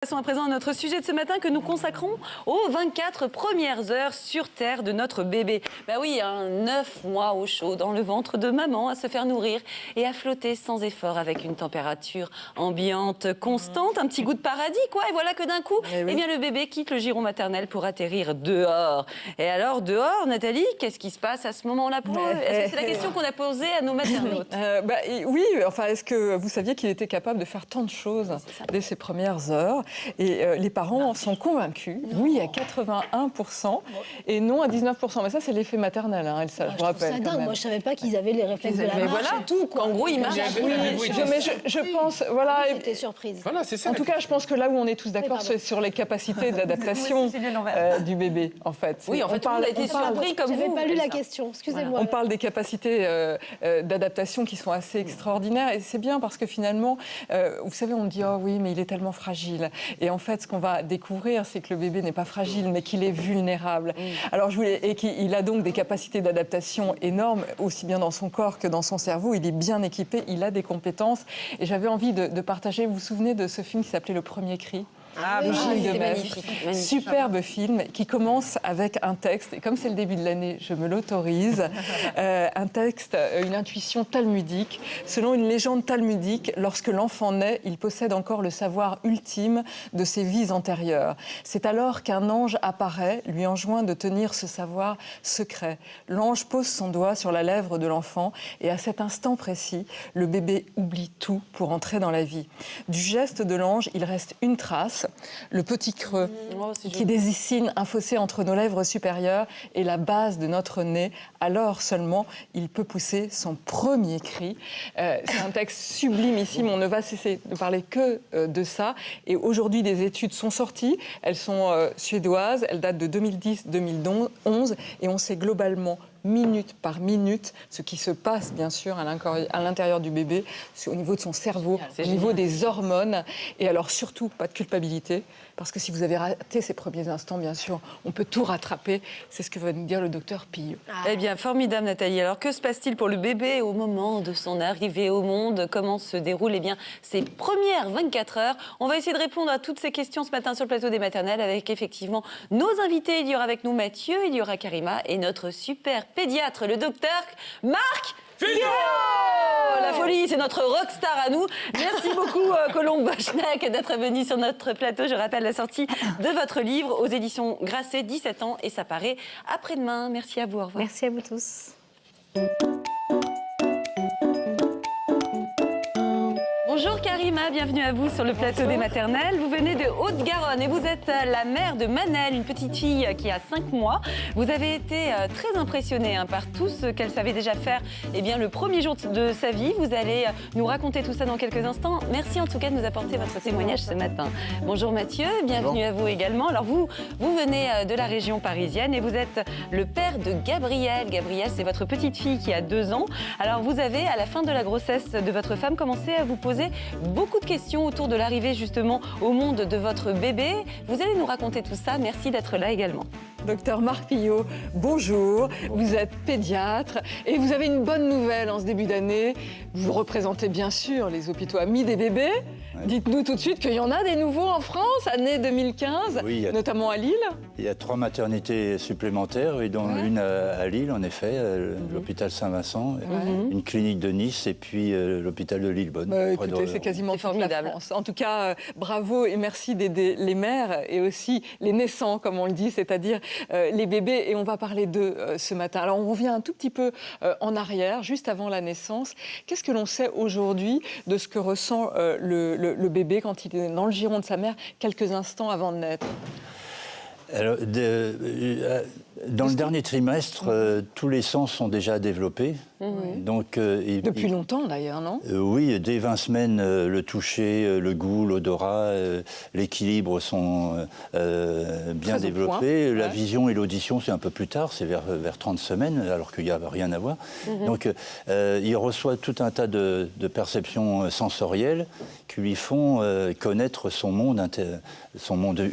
Passons à présent à notre sujet de ce matin que nous consacrons aux 24 premières heures sur Terre de notre bébé. Bah oui, 9 mois au chaud dans le ventre de maman, à se faire nourrir et à flotter sans effort avec une température ambiante constante, un petit goût de paradis quoi. Et voilà que d'un coup, eh bien, le bébé quitte le giron maternel pour atterrir dehors. Et alors dehors, Nathalie, qu'est-ce qui se passe à ce moment-là pour eux? Est-ce que c'est la question qu'on a posée à nos maternautes? Oui, enfin, est-ce que vous saviez qu'il était capable de faire tant de choses dès ses premières heures? Et les parents sont convaincus, oui à 81% et non à 19%. Mais ça, c'est l'effet maternel, hein, Elsa, je vous rappelle. C'est dingue, moi je savais pas qu'ils avaient les réflexes de la marche et tout. Quoi. En gros, ils marchent. Je pense, voilà. J'étais surprise. Voilà, c'est ça. En tout cas, je pense que là où on est tous d'accord, c'est sur les capacités d'adaptation du bébé, en fait. Oui, en fait, on a été surpris comme vous. J'avais pas lu la question, excusez-moi. On parle des capacités d'adaptation qui sont assez extraordinaires et c'est bien parce que finalement, vous savez, on dit « Oh oui, mais il est tellement fragile ». Et en fait, ce qu'on va découvrir, c'est que le bébé n'est pas fragile, mais qu'il est vulnérable. Alors, et qu'il a donc des capacités d'adaptation énormes, aussi bien dans son corps que dans son cerveau. Il est bien équipé, il a des compétences. Et j'avais envie de partager, vous vous souvenez de ce film qui s'appelait Le Premier Cri ? C'était magnifique. Superbe film qui commence avec un texte, et comme c'est le début de l'année, je me l'autorise, un texte, une intuition talmudique. Selon une légende talmudique, lorsque l'enfant naît, il possède encore le savoir ultime de ses vies antérieures. C'est alors qu'un ange apparaît, lui enjoint de tenir ce savoir secret. L'ange pose son doigt sur la lèvre de l'enfant et à cet instant précis, le bébé oublie tout pour entrer dans la vie. Du geste de l'ange, il reste une trace, le petit creux qui dessine un fossé entre nos lèvres supérieures et la base de notre nez. Alors seulement, il peut pousser son premier cri. C'est un texte sublimissime, on ne va cesser de parler que de ça. Et aujourd'hui, des études sont sorties, elles sont suédoises, elles datent de 2010-2011 et on sait globalement minute par minute, ce qui se passe bien sûr à l'intérieur du bébé, au niveau de son cerveau, au niveau des hormones. Et alors surtout, pas de culpabilité, parce que si vous avez raté ces premiers instants, bien sûr, on peut tout rattraper. C'est ce que va nous dire le docteur Pilleux. Eh bien, formidable Nathalie. Alors que se passe-t-il pour le bébé au moment de son arrivée au monde? Comment se déroulent ces premières 24 heures? On va essayer de répondre à toutes ces questions ce matin sur le plateau des maternelles avec effectivement nos invités. Il y aura avec nous Mathieu, il y aura Karima et notre super pédiatre, le docteur Marc Fillot. La folie, c'est notre rockstar à nous. Merci beaucoup, Colombe Bochnek, d'être venu sur notre plateau. Je rappelle la sortie de votre livre aux éditions Grasset, 17 ans, et ça paraît après-demain. Merci à vous, au revoir. Merci à vous tous. Bonjour Karima, bienvenue à vous sur le plateau des maternelles. Vous venez de Haute-Garonne et vous êtes la mère de Manel, une petite fille qui a 5 mois. Vous avez été très impressionnée par tout ce qu'elle savait déjà faire le premier jour de sa vie. Vous allez nous raconter tout ça dans quelques instants. Merci en tout cas de nous apporter votre témoignage ce matin. Bonjour Mathieu, bienvenue à vous également. Alors vous venez de la région parisienne et vous êtes le père de Gabrielle. Gabrielle, c'est votre petite fille qui a 2 ans. Alors vous avez, à la fin de la grossesse de votre femme, commencé à vous poser beaucoup de questions autour de l'arrivée justement au monde de votre bébé. Vous allez nous raconter tout ça. Merci d'être là également. Docteur Marc Fillot, bonjour. Vous êtes pédiatre et vous avez une bonne nouvelle en ce début d'année. Vous représentez bien sûr les hôpitaux amis des bébés. Ouais. Dites-nous tout de suite qu'il y en a des nouveaux en France, année 2015, notamment à Lille. Il y a 3 maternités supplémentaires, et dont une à Lille, en effet, l'hôpital Saint-Vincent, une clinique de Nice et puis l'hôpital de Lillebonne. Écoutez, c'est quasiment formidable. La France. En tout cas, bravo et merci d'aider les mères et aussi les naissants, comme on le dit, c'est-à-dire les bébés. Et on va parler d'eux ce matin. Alors, on revient un tout petit peu en arrière, juste avant la naissance. Qu'est-ce que l'on sait aujourd'hui de ce que ressent le bébé quand il est dans le giron de sa mère quelques instants avant de naître? Alors, dans le dernier trimestre, tous les sens sont déjà développés. Donc, depuis longtemps d'ailleurs, non? Oui, dès 20 semaines, le toucher, le goût, l'odorat, l'équilibre sont bien développés. La vision et l'audition, c'est un peu plus tard, c'est vers 30 semaines, alors qu'il n'y a rien à voir. Donc, il reçoit tout un tas de perceptions sensorielles qui lui font connaître son monde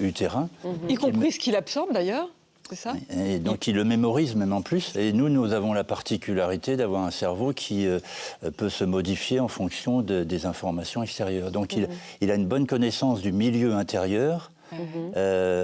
utérin. Y compris ce qu'il absorbe d'ailleurs? C'est ça ? Et donc, il le mémorise même en plus. Et nous avons la particularité d'avoir un cerveau qui peut se modifier en fonction des informations extérieures. Donc, il a une bonne connaissance du milieu intérieur,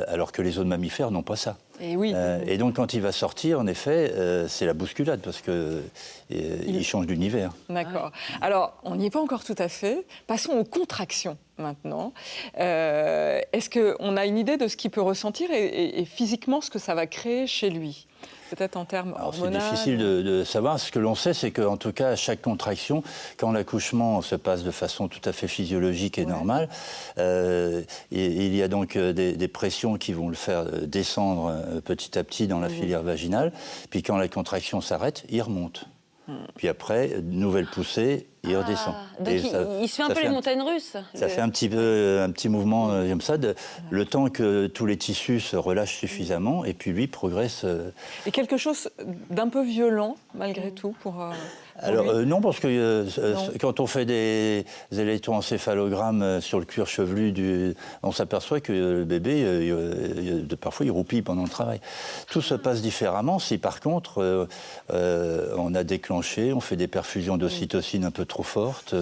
alors que les autres mammifères n'ont pas ça. Et oui. Et donc, quand il va sortir, en effet, c'est la bousculade, parce qu'il change d'univers. D'accord. Alors, on n'y est pas encore tout à fait. Passons aux contractions, maintenant. Est-ce qu'on a une idée de ce qu'il peut ressentir et physiquement ce que ça va créer chez lui ? Peut-être en termes hormonaux. C'est difficile de savoir. Ce que l'on sait, c'est qu'en tout cas, à chaque contraction, quand l'accouchement se passe de façon tout à fait physiologique et normale, il y a donc des pressions qui vont le faire descendre petit à petit dans la filière vaginale. Puis quand la contraction s'arrête, il remonte. Puis après, nouvelle poussée, il redescend. Donc il se fait un peu les montagnes russes. Ça fait un petit mouvement comme ça, le temps que tous les tissus se relâchent suffisamment, et puis lui progresse. Et quelque chose d'un peu violent, malgré tout, pour Alors lui. non, parce que quand on fait des électroencéphalogrammes sur le cuir chevelu, on s'aperçoit que le bébé, parfois, il roupille pendant le travail. Tout se passe différemment si, par contre, on a déclenché, on fait des perfusions d'ocytocine un peu trop fortes.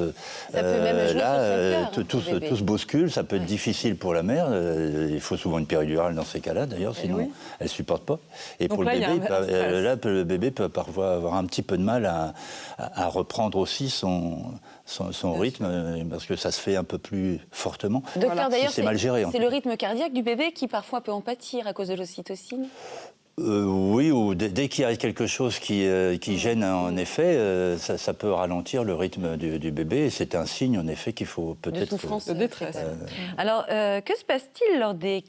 Ça peut même jouer là, sur son cœur, tout se bouscule, ça peut être difficile pour la mère. Il faut souvent une péridurale dans ces cas-là, d'ailleurs, sinon elle ne supporte pas. Et donc pour là, le bébé peut parfois avoir un petit peu de mal à reprendre aussi son rythme, parce que ça se fait un peu plus fortement. Docteur, d'ailleurs, c'est mal géré. C'est le rythme cardiaque du bébé qui parfois peut en pâtir à cause de l'ocytocine. Oui, ou dès qu'il y a quelque chose qui gêne, en effet, ça peut ralentir le rythme du bébé. Et c'est un signe, en effet, qu'il faut peut-être... De souffrance. De détresse. Alors, que se passe-t-il lors des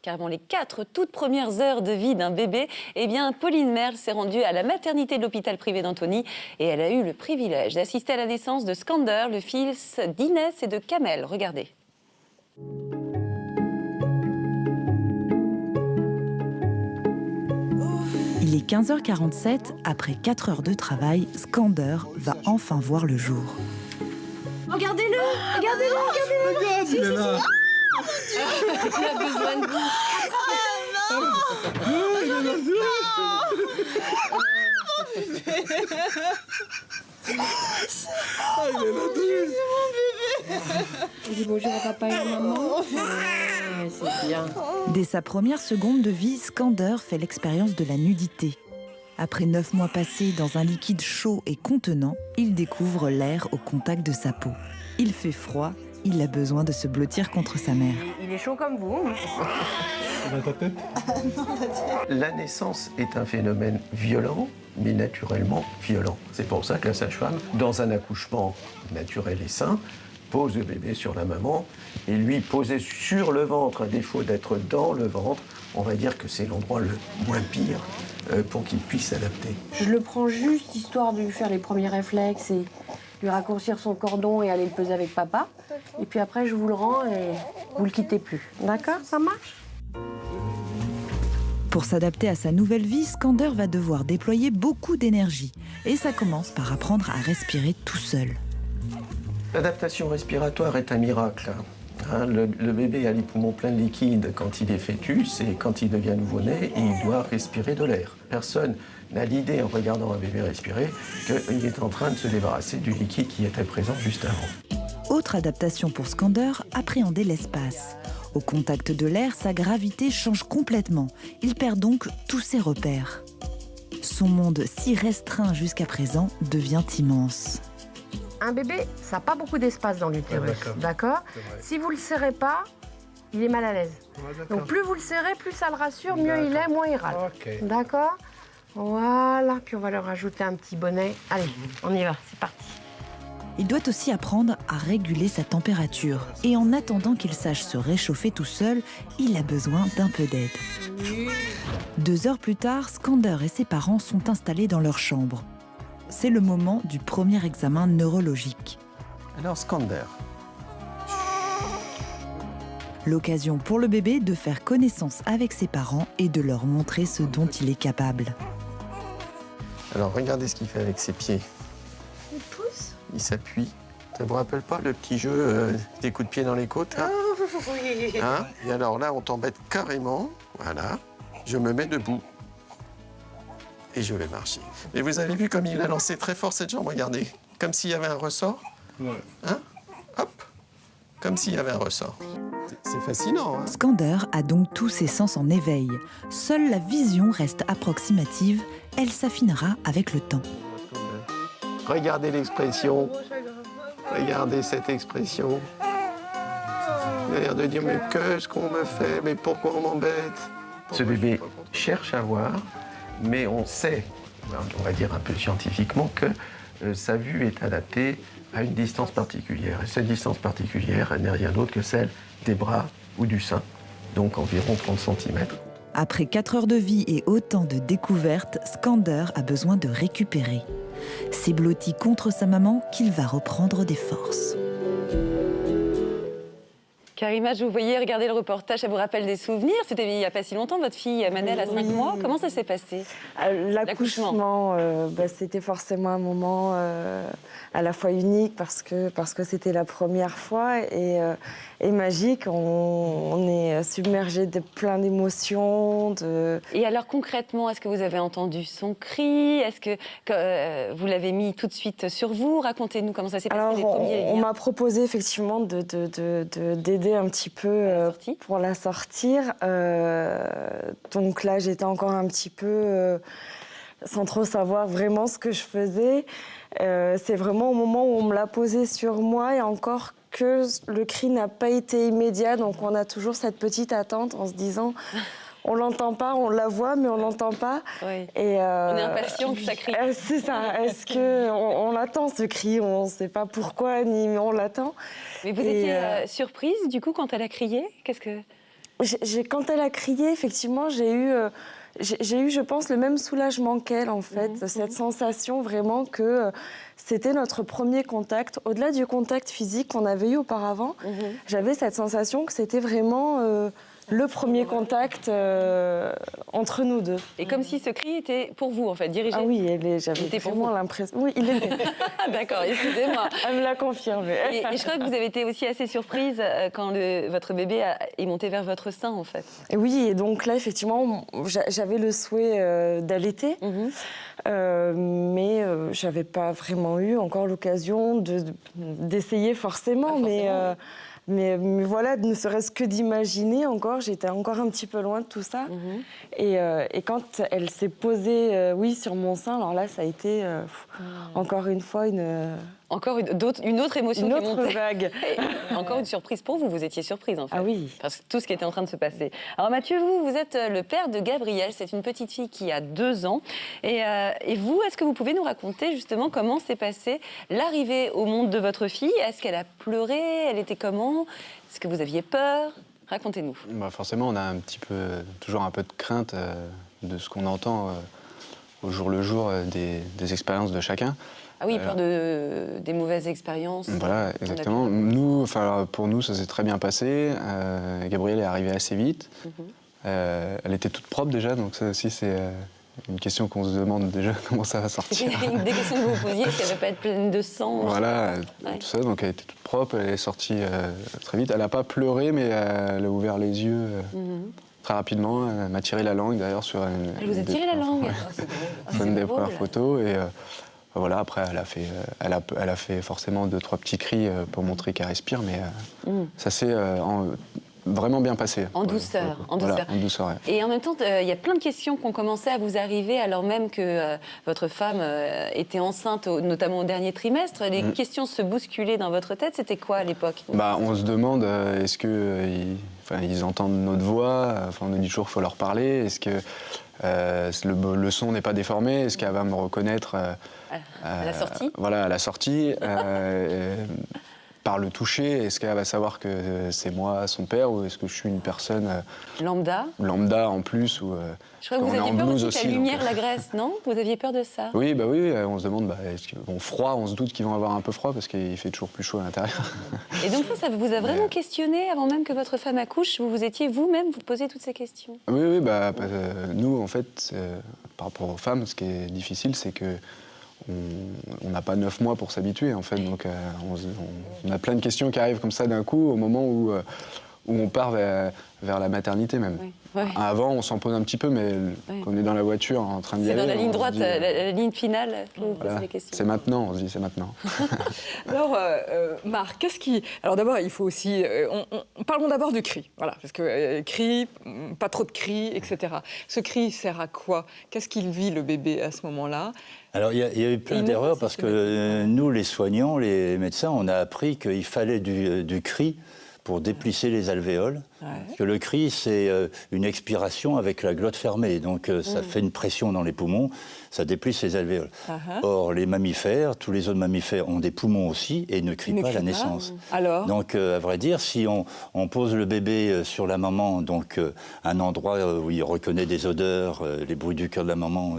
carrément les 4 toutes premières heures de vie d'un bébé ? Eh bien, Pauline Merle s'est rendue à la maternité de l'hôpital privé d'Antony et elle a eu le privilège d'assister à la naissance de Skander, le fils d'Inès et de Kamel. Regardez. Il est 15h47, après 4 heures de travail, Skander va enfin voir le jour. Regardez-le, regardez-le, regardez-le. Regarde, il est là. Il a besoin de vous. Il est là. Il dit bonjour à papa et à maman. C'est bien. Dès sa première seconde de vie, Skander fait l'expérience de la nudité. Après 9 mois passés dans un liquide chaud et contenant, il découvre l'air au contact de sa peau. Il fait froid, il a besoin de se blottir contre sa mère. Il est chaud comme vous. Ta tête. La naissance est un phénomène violent, mais naturellement violent. C'est pour ça que la sage-femme, dans un accouchement naturel et sain, pose le bébé sur la maman et lui poser sur le ventre, à défaut d'être dans le ventre, on va dire que c'est l'endroit le moins pire pour qu'il puisse s'adapter. Je le prends juste histoire de lui faire les premiers réflexes et lui raccourcir son cordon et aller le peser avec papa. Et puis après, je vous le rends et vous le quittez plus. D'accord ? Ça marche ? Pour s'adapter à sa nouvelle vie, Skander va devoir déployer beaucoup d'énergie. Et ça commence par apprendre à respirer tout seul. L'adaptation respiratoire est un miracle. Le bébé a les poumons pleins de liquide quand il est fœtus et quand il devient nouveau-né, il doit respirer de l'air. Personne n'a l'idée, en regardant un bébé respirer, qu'il est en train de se débarrasser du liquide qui était présent juste avant. Autre adaptation pour Skander, appréhender l'espace. Au contact de l'air, sa gravité change complètement. Il perd donc tous ses repères. Son monde, si restreint jusqu'à présent, devient immense. Un bébé, ça n'a pas beaucoup d'espace dans l'utérus. D'accord ? Si vous ne le serrez pas, il est mal à l'aise. Donc plus vous le serrez, plus ça le rassure, mieux il est, moins il râle. D'accord ? Voilà, puis on va leur rajouter un petit bonnet. Allez, on y va, c'est parti. Il doit aussi apprendre à réguler sa température. Et en attendant qu'il sache se réchauffer tout seul, il a besoin d'un peu d'aide. 2 heures plus tard, Skander et ses parents sont installés dans leur chambre. C'est le moment du premier examen neurologique. Alors Skander, L'occasion pour le bébé de faire connaissance avec ses parents et de leur montrer ce dont il est capable. alors regardez ce qu'il fait avec ses pieds. Il pousse. Il s'appuie. Ça vous rappelle pas le petit jeu des coups de pied dans les côtes hein Oui. Hein? Et alors là, on t'embête carrément. Voilà. je me mets debout et je vais marcher. Et vous avez vu comme il a lancé très fort cette jambe, regardez, comme s'il y avait un ressort. Ouais. Hein? Hop, comme s'il y avait un ressort. C'est fascinant, hein? Skander a donc tous ses sens en éveil. Seule la vision reste approximative. Elle s'affinera avec le temps. Regardez l'expression. Regardez cette expression. Il a l'air de dire, mais qu'est-ce qu'on me fait? Mais pourquoi on m'embête? Ce bébé cherche à voir, mais on sait, on va dire un peu scientifiquement, que sa vue est adaptée à une distance particulière. Et cette distance particulière, elle n'est rien d'autre que celle des bras ou du sein, donc environ 30 cm. Après 4 heures de vie et autant de découvertes, Skander a besoin de récupérer. C'est blotti contre sa maman qu'il va reprendre des forces. Karima, je vous voyais regarder le reportage, ça vous rappelle des souvenirs? C'était il n'y a pas si longtemps, votre fille Manel a 5 mois. Comment ça s'est passé? L'accouchement, c'était forcément un moment à la fois unique parce que c'était la première fois et magique. On est submergé de plein d'émotions. Et alors concrètement, est-ce que vous avez entendu son cri? Est-ce que vous l'avez mis tout de suite sur vous? Racontez-nous comment ça s'est passé. Alors, on m'a proposé effectivement d'aider un petit peu pour la sortir. Donc là, j'étais encore un petit peu sans trop savoir vraiment ce que je faisais. C'est vraiment au moment où on me l'a posé sur moi et encore que le cri n'a pas été immédiat. Donc on a toujours cette petite attente en se disant... On l'entend pas, on la voit, mais on l'entend pas. Oui. Et on est impatient que ça crie. C'est ça. Est-ce que on l'attend ce cri? On ne sait pas pourquoi, mais on l'attend. Mais vous étiez surprise du coup quand elle a crié? Qu'est-ce que quand elle a crié, effectivement, j'ai eu, je pense, le même soulagement qu'elle en fait, cette sensation vraiment que c'était notre premier contact. Au-delà du contact physique qu'on avait eu auparavant, j'avais cette sensation que c'était vraiment le premier contact entre nous deux. Et comme si ce cri était pour vous, en fait, dirigé. Ah oui, j'avais vraiment l'impression... Oui, il était. D'accord, excusez-moi. Elle me l'a confirmé. Et je crois que vous avez été aussi assez surprise quand votre bébé est monté vers votre sein, en fait. Et oui, et donc là, effectivement, j'avais le souhait d'allaiter, mais je n'avais pas vraiment eu encore l'occasion d'essayer forcément. Mais voilà, ne serait-ce que d'imaginer encore, j'étais encore un petit peu loin de tout ça. Et quand elle s'est posée, sur mon sein, alors là, ça a été encore une fois encore une autre émotion qui est montée. Vague. Encore une surprise pour vous, vous étiez surprise en fait. Ah oui. Parce que tout ce qui était en train de se passer. Alors Mathieu, vous êtes le père de Gabrielle, c'est une petite fille qui a 2 ans. Et vous, est-ce que vous pouvez nous raconter justement comment s'est passée l'arrivée au monde de votre fille? Est-ce qu'elle a pleuré? Elle était comment? Est-ce que vous aviez peur? Racontez-nous. Forcément, on a toujours un peu de crainte de ce qu'on entend au jour le jour des expériences de chacun. Ah oui, peur des mauvaises expériences. Voilà, exactement. Pour nous, ça s'est très bien passé. Gabrielle est arrivée assez vite. Elle était toute propre déjà, donc ça aussi, c'est une question qu'on se demande déjà comment ça va sortir. Des questions que vous vous posiez, est-ce qu'elle ne va pas être pleine de sang? Voilà, tout ça. Donc elle était toute propre, elle est sortie très vite. Elle n'a pas pleuré, mais elle a ouvert les yeux très rapidement. Elle m'a tiré la langue d'ailleurs sur une. Elle vous a tiré la langue? C'est une des premières photos. Et voilà, après, elle a fait forcément 2-3 petits cris pour montrer qu'elle respire, mais ça s'est vraiment bien passé. En douceur, en douceur. Voilà, en douceur, ouais. Et en même temps, il y a plein de questions qui ont commencé à vous arriver alors même que votre femme était enceinte, notamment au dernier trimestre. Les questions se bousculaient dans votre tête. C'était quoi à l'époque? On se demande, est-ce qu'ils entendent notre voix? On nous dit toujours qu'il faut leur parler. Est-ce que le son n'est pas déformé? Est-ce qu'elle va me reconnaître à la sortie? Voilà, à la sortie. Par le toucher, est-ce qu'elle va savoir que c'est moi, son père, ou est-ce que je suis une personne lambda en plus, ou je crois que vous aviez peur aussi que la lumière l'agresse, non? Vous aviez peur de ça? Oui, on se demande, est-ce qu'ils vont froid? On se doute qu'ils vont avoir un peu froid parce qu'il fait toujours plus chaud à l'intérieur. Et donc ça vous a vraiment questionné avant même que votre femme accouche? Vous étiez vous-même, vous posiez toutes ces questions? Oui, nous, en fait, par rapport aux femmes, ce qui est difficile, c'est que on n'a pas 9 mois pour s'habituer, en fait. Donc, on a plein de questions qui arrivent comme ça d'un coup, au moment où où on part vers la maternité même. Oui. Ouais. Avant, on s'en pose un petit peu, mais quand on est dans la voiture en train d'y aller... C'est dans la ligne on se droite, dit, la ligne finale, que vous posez les questions. C'est maintenant, on se dit c'est maintenant. Alors, Marc, qu'est-ce qui... Alors d'abord, il faut aussi... Parlons d'abord du cri, voilà, parce que cri, pas trop de cris, etc. Ce cri sert à quoi? Qu'est-ce qu'il vit, le bébé, à ce moment-là? Alors, il y a eu plein d'erreurs parce que nous, les soignants, les médecins, on a appris qu'il fallait du cri pour déplisser les alvéoles. Parce que le cri, c'est une expiration avec la glotte fermée. Donc, ça fait une pression dans les poumons, ça déplisse les alvéoles. Or, les mammifères, tous les autres mammifères ont des poumons aussi et ne crient pas à la naissance. Alors donc, à vrai dire, si on pose le bébé sur la maman, donc un endroit où il reconnaît des odeurs, les bruits du cœur de la maman,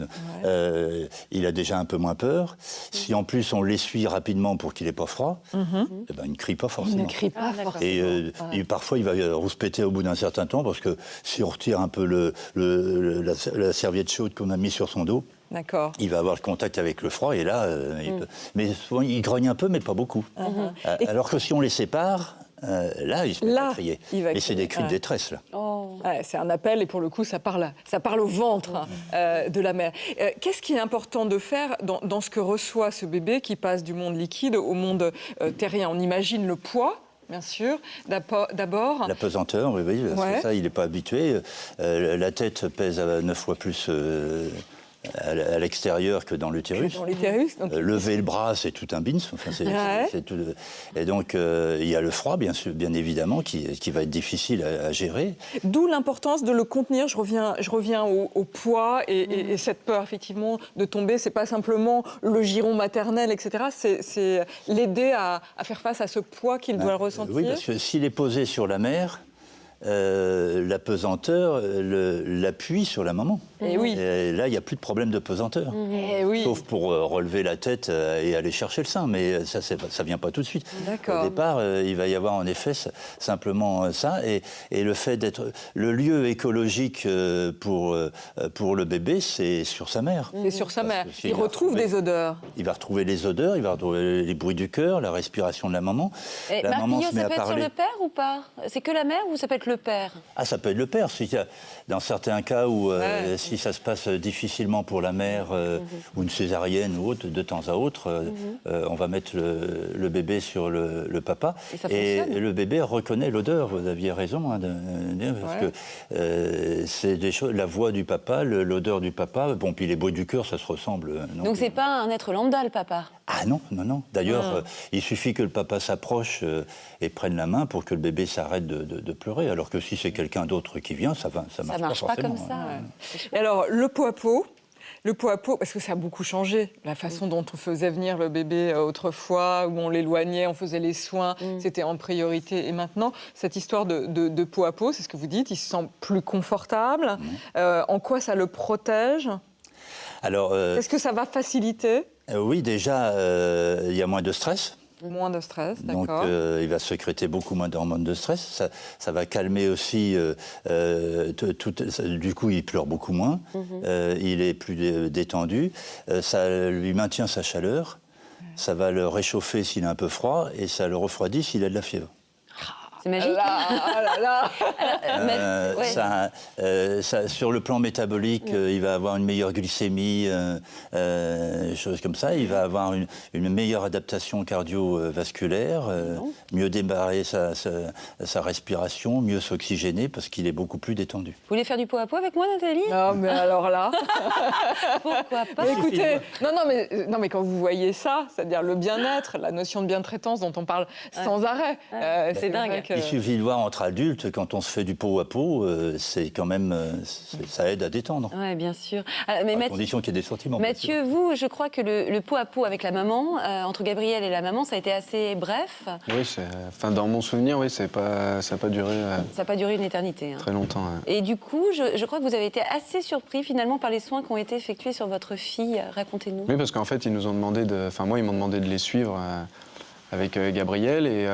il a déjà un peu moins peur. Si en plus on l'essuie rapidement pour qu'il n'ait pas froid, eh ben, il ne crie pas forcément. Il ne crie pas forcément. Et parfois, il va rouspéter au bout d'un certain temps, parce que si on retire un peu la serviette chaude qu'on a mise sur son dos, il va avoir le contact avec le froid, et là, mais souvent, il grogne un peu, mais pas beaucoup. Alors que si on les sépare, là, il se met à crier. Mais c'est des cris de détresse, là. C'est un appel, et pour le coup, ça parle au ventre de la mère. Qu'est-ce qui est important de faire dans ce que reçoit ce bébé qui passe du monde liquide au monde terrien? On imagine le poids. Bien sûr. D'abord... La pesanteur, oui, parce que ça, il n'est pas habitué. La tête pèse 9 fois plus à l'extérieur que dans l'utérus. Lever le bras, c'est tout un bins. Enfin, tout... Et donc, il y a le froid, bien évidemment, qui va être difficile à gérer. D'où l'importance de le contenir. Je reviens au poids et cette peur, effectivement, de tomber. C'est pas simplement le giron maternel, etc. C'est l'aider à faire face à ce poids qu'il doit ressentir. Oui, parce que s'il est posé sur la mère, la pesanteur l'appuie sur la maman. Et là, il n'y a plus de problème de pesanteur. Sauf pour relever la tête et aller chercher le sein. Mais ça ne vient pas tout de suite. Au départ, il va y avoir en effet simplement ça. Et le fait d'être... Le lieu écologique pour le bébé, c'est sur sa mère. C'est sur sa mère. Il retrouve des odeurs. Il va retrouver les odeurs, il va retrouver les bruits du cœur, la respiration de la maman. Marc Millot, ça peut être sur le père ou pas? C'est que la mère ou ça peut être le père? Ah, ça peut être le père. Dans certains cas où, si ça se passe difficilement pour la mère, ou une césarienne ou autre, de temps à autre, on va mettre le bébé sur le papa. Et le bébé reconnaît l'odeur. Vous aviez raison, parce que c'est des choses, la voix du papa, l'odeur du papa. Bon, puis les bruits du cœur, ça se ressemble. Donc c'est pas un être lambda, le papa? Ah non. D'ailleurs, il suffit que le papa s'approche et prenne la main pour que le bébé s'arrête de pleurer. Alors que si c'est quelqu'un d'autre qui vient, ça marche pas comme ça. Et alors, le pot à pot, parce que ça a beaucoup changé, la façon dont on faisait venir le bébé autrefois, où on l'éloignait, on faisait les soins, c'était en priorité. Et maintenant, cette histoire de pot à pot, c'est ce que vous dites, il se sent plus confortable. En quoi ça le protège? Est-ce que ça va faciliter? Oui, déjà, il y a moins de stress. Moins de stress, d'accord. Donc, il va sécréter beaucoup moins d'hormones de stress. Ça va calmer aussi... du coup, il pleure beaucoup moins. Il est plus détendu. Ça lui maintient sa chaleur. Ça va le réchauffer s'il a un peu froid. Et ça le refroidit s'il a de la fièvre. C'est magique. Sur le plan métabolique, il va avoir une meilleure glycémie, choses comme ça. Il va avoir une meilleure adaptation cardiovasculaire, mieux démarrer sa respiration, mieux s'oxygéner parce qu'il est beaucoup plus détendu. Vous voulez faire du pot à pot avec moi, Nathalie? Non, mais alors là... Pourquoi pas? Mais écoutez, non, mais quand vous voyez ça, c'est-à-dire le bien-être, la notion de bientraitance dont on parle sans arrêt, c'est dingue. Il suffit de voir entre adultes, quand on se fait du pot à pot, c'est quand même, ça aide à détendre. Oui, bien sûr. Mais à condition qu'il y ait des sentiments. Mathieu, vous, je crois que le pot à pot avec la maman, entre Gabriel et la maman, ça a été assez bref. Oui, dans mon souvenir, oui, ça n'a pas duré... ça n'a pas duré une éternité. Très longtemps. Et du coup, je crois que vous avez été assez surpris finalement par les soins qui ont été effectués sur votre fille. Racontez-nous. Oui, parce qu'en fait, ils nous ont demandé moi, ils m'ont demandé de les suivre... avec Gabriel et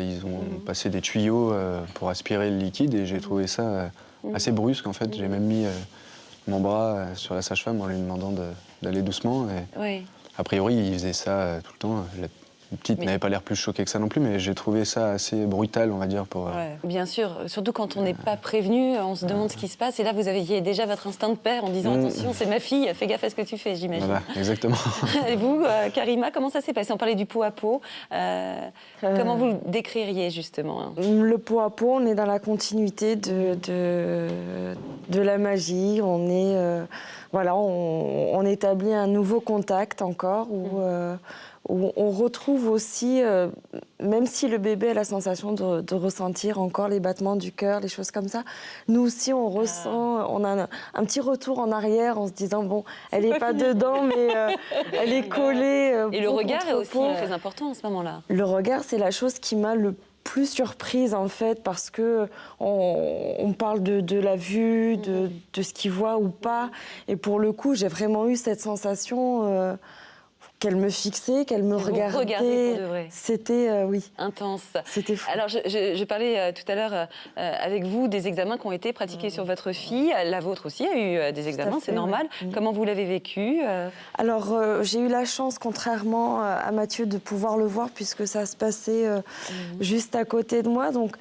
ils ont passé des tuyaux pour aspirer le liquide et j'ai trouvé ça assez brusque en fait. J'ai même mis mon bras sur la sage-femme en lui demandant d'aller doucement. Et a priori, il faisait ça tout le temps. petite n'avait pas l'air plus choquée que ça non plus, mais j'ai trouvé ça assez brutal, on va dire. Bien sûr, surtout quand on n'est pas prévenu, on se demande ce qui se passe. Et là, vous aviez déjà votre instinct de père en disant attention, c'est ma fille, fais gaffe à ce que tu fais, j'imagine. Voilà, exactement. Et vous, Karima, comment ça s'est passé? On parlait du pot à pot. Comment vous le décririez justement? Le pot à pot, on est dans la continuité de la magie. On est, on établit un nouveau contact encore où on retrouve aussi, même si le bébé a la sensation de ressentir encore les battements du cœur, les choses comme ça, nous aussi on ressent, on a un petit retour en arrière en se disant bon, elle n'est pas dedans, mais elle est collée. Et le regard est aussi très important en ce moment-là. Le regard, c'est la chose qui m'a le plus surprise en fait, parce que on parle de la vue, de ce qu'il voit ou pas, et pour le coup, j'ai vraiment eu cette sensation. Qu'elle me fixait, qu'elle me regardait. C'était, intense. C'était fou. Alors, je parlais tout à l'heure avec vous des examens qui ont été pratiqués sur votre fille. La vôtre aussi a eu des examens, c'est normal. Comment vous l'avez vécu? Alors, j'ai eu la chance, contrairement à Mathieu, de pouvoir le voir puisque ça se passait juste à côté de moi. Donc,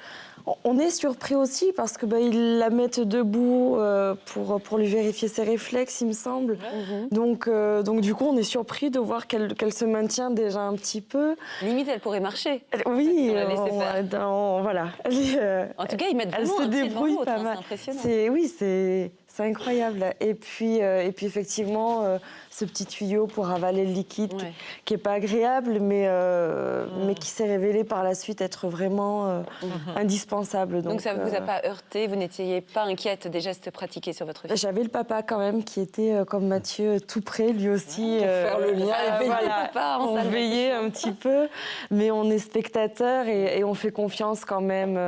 on est surpris aussi parce que ils la mettent debout pour lui vérifier ses réflexes, il me semble. Donc du coup, on est surpris de voir qu'elle se maintient déjà un petit peu. Limite, elle pourrait marcher. Oui, voilà. En tout cas, ils mettent vraiment elle se débrouille pas mal. C'est impressionnant. C'est incroyable. Et puis effectivement, ce petit tuyau pour avaler le liquide qui n'est pas agréable, mais qui s'est révélé par la suite être vraiment indispensable. Donc ça ne vous a pas heurté? Vous n'étiez pas inquiète des gestes pratiqués sur votre fille? J'avais le papa quand même qui était, comme Mathieu, tout près, lui aussi. Pour faire le lien. On veillait un petit peu, mais on est spectateur et on fait confiance quand même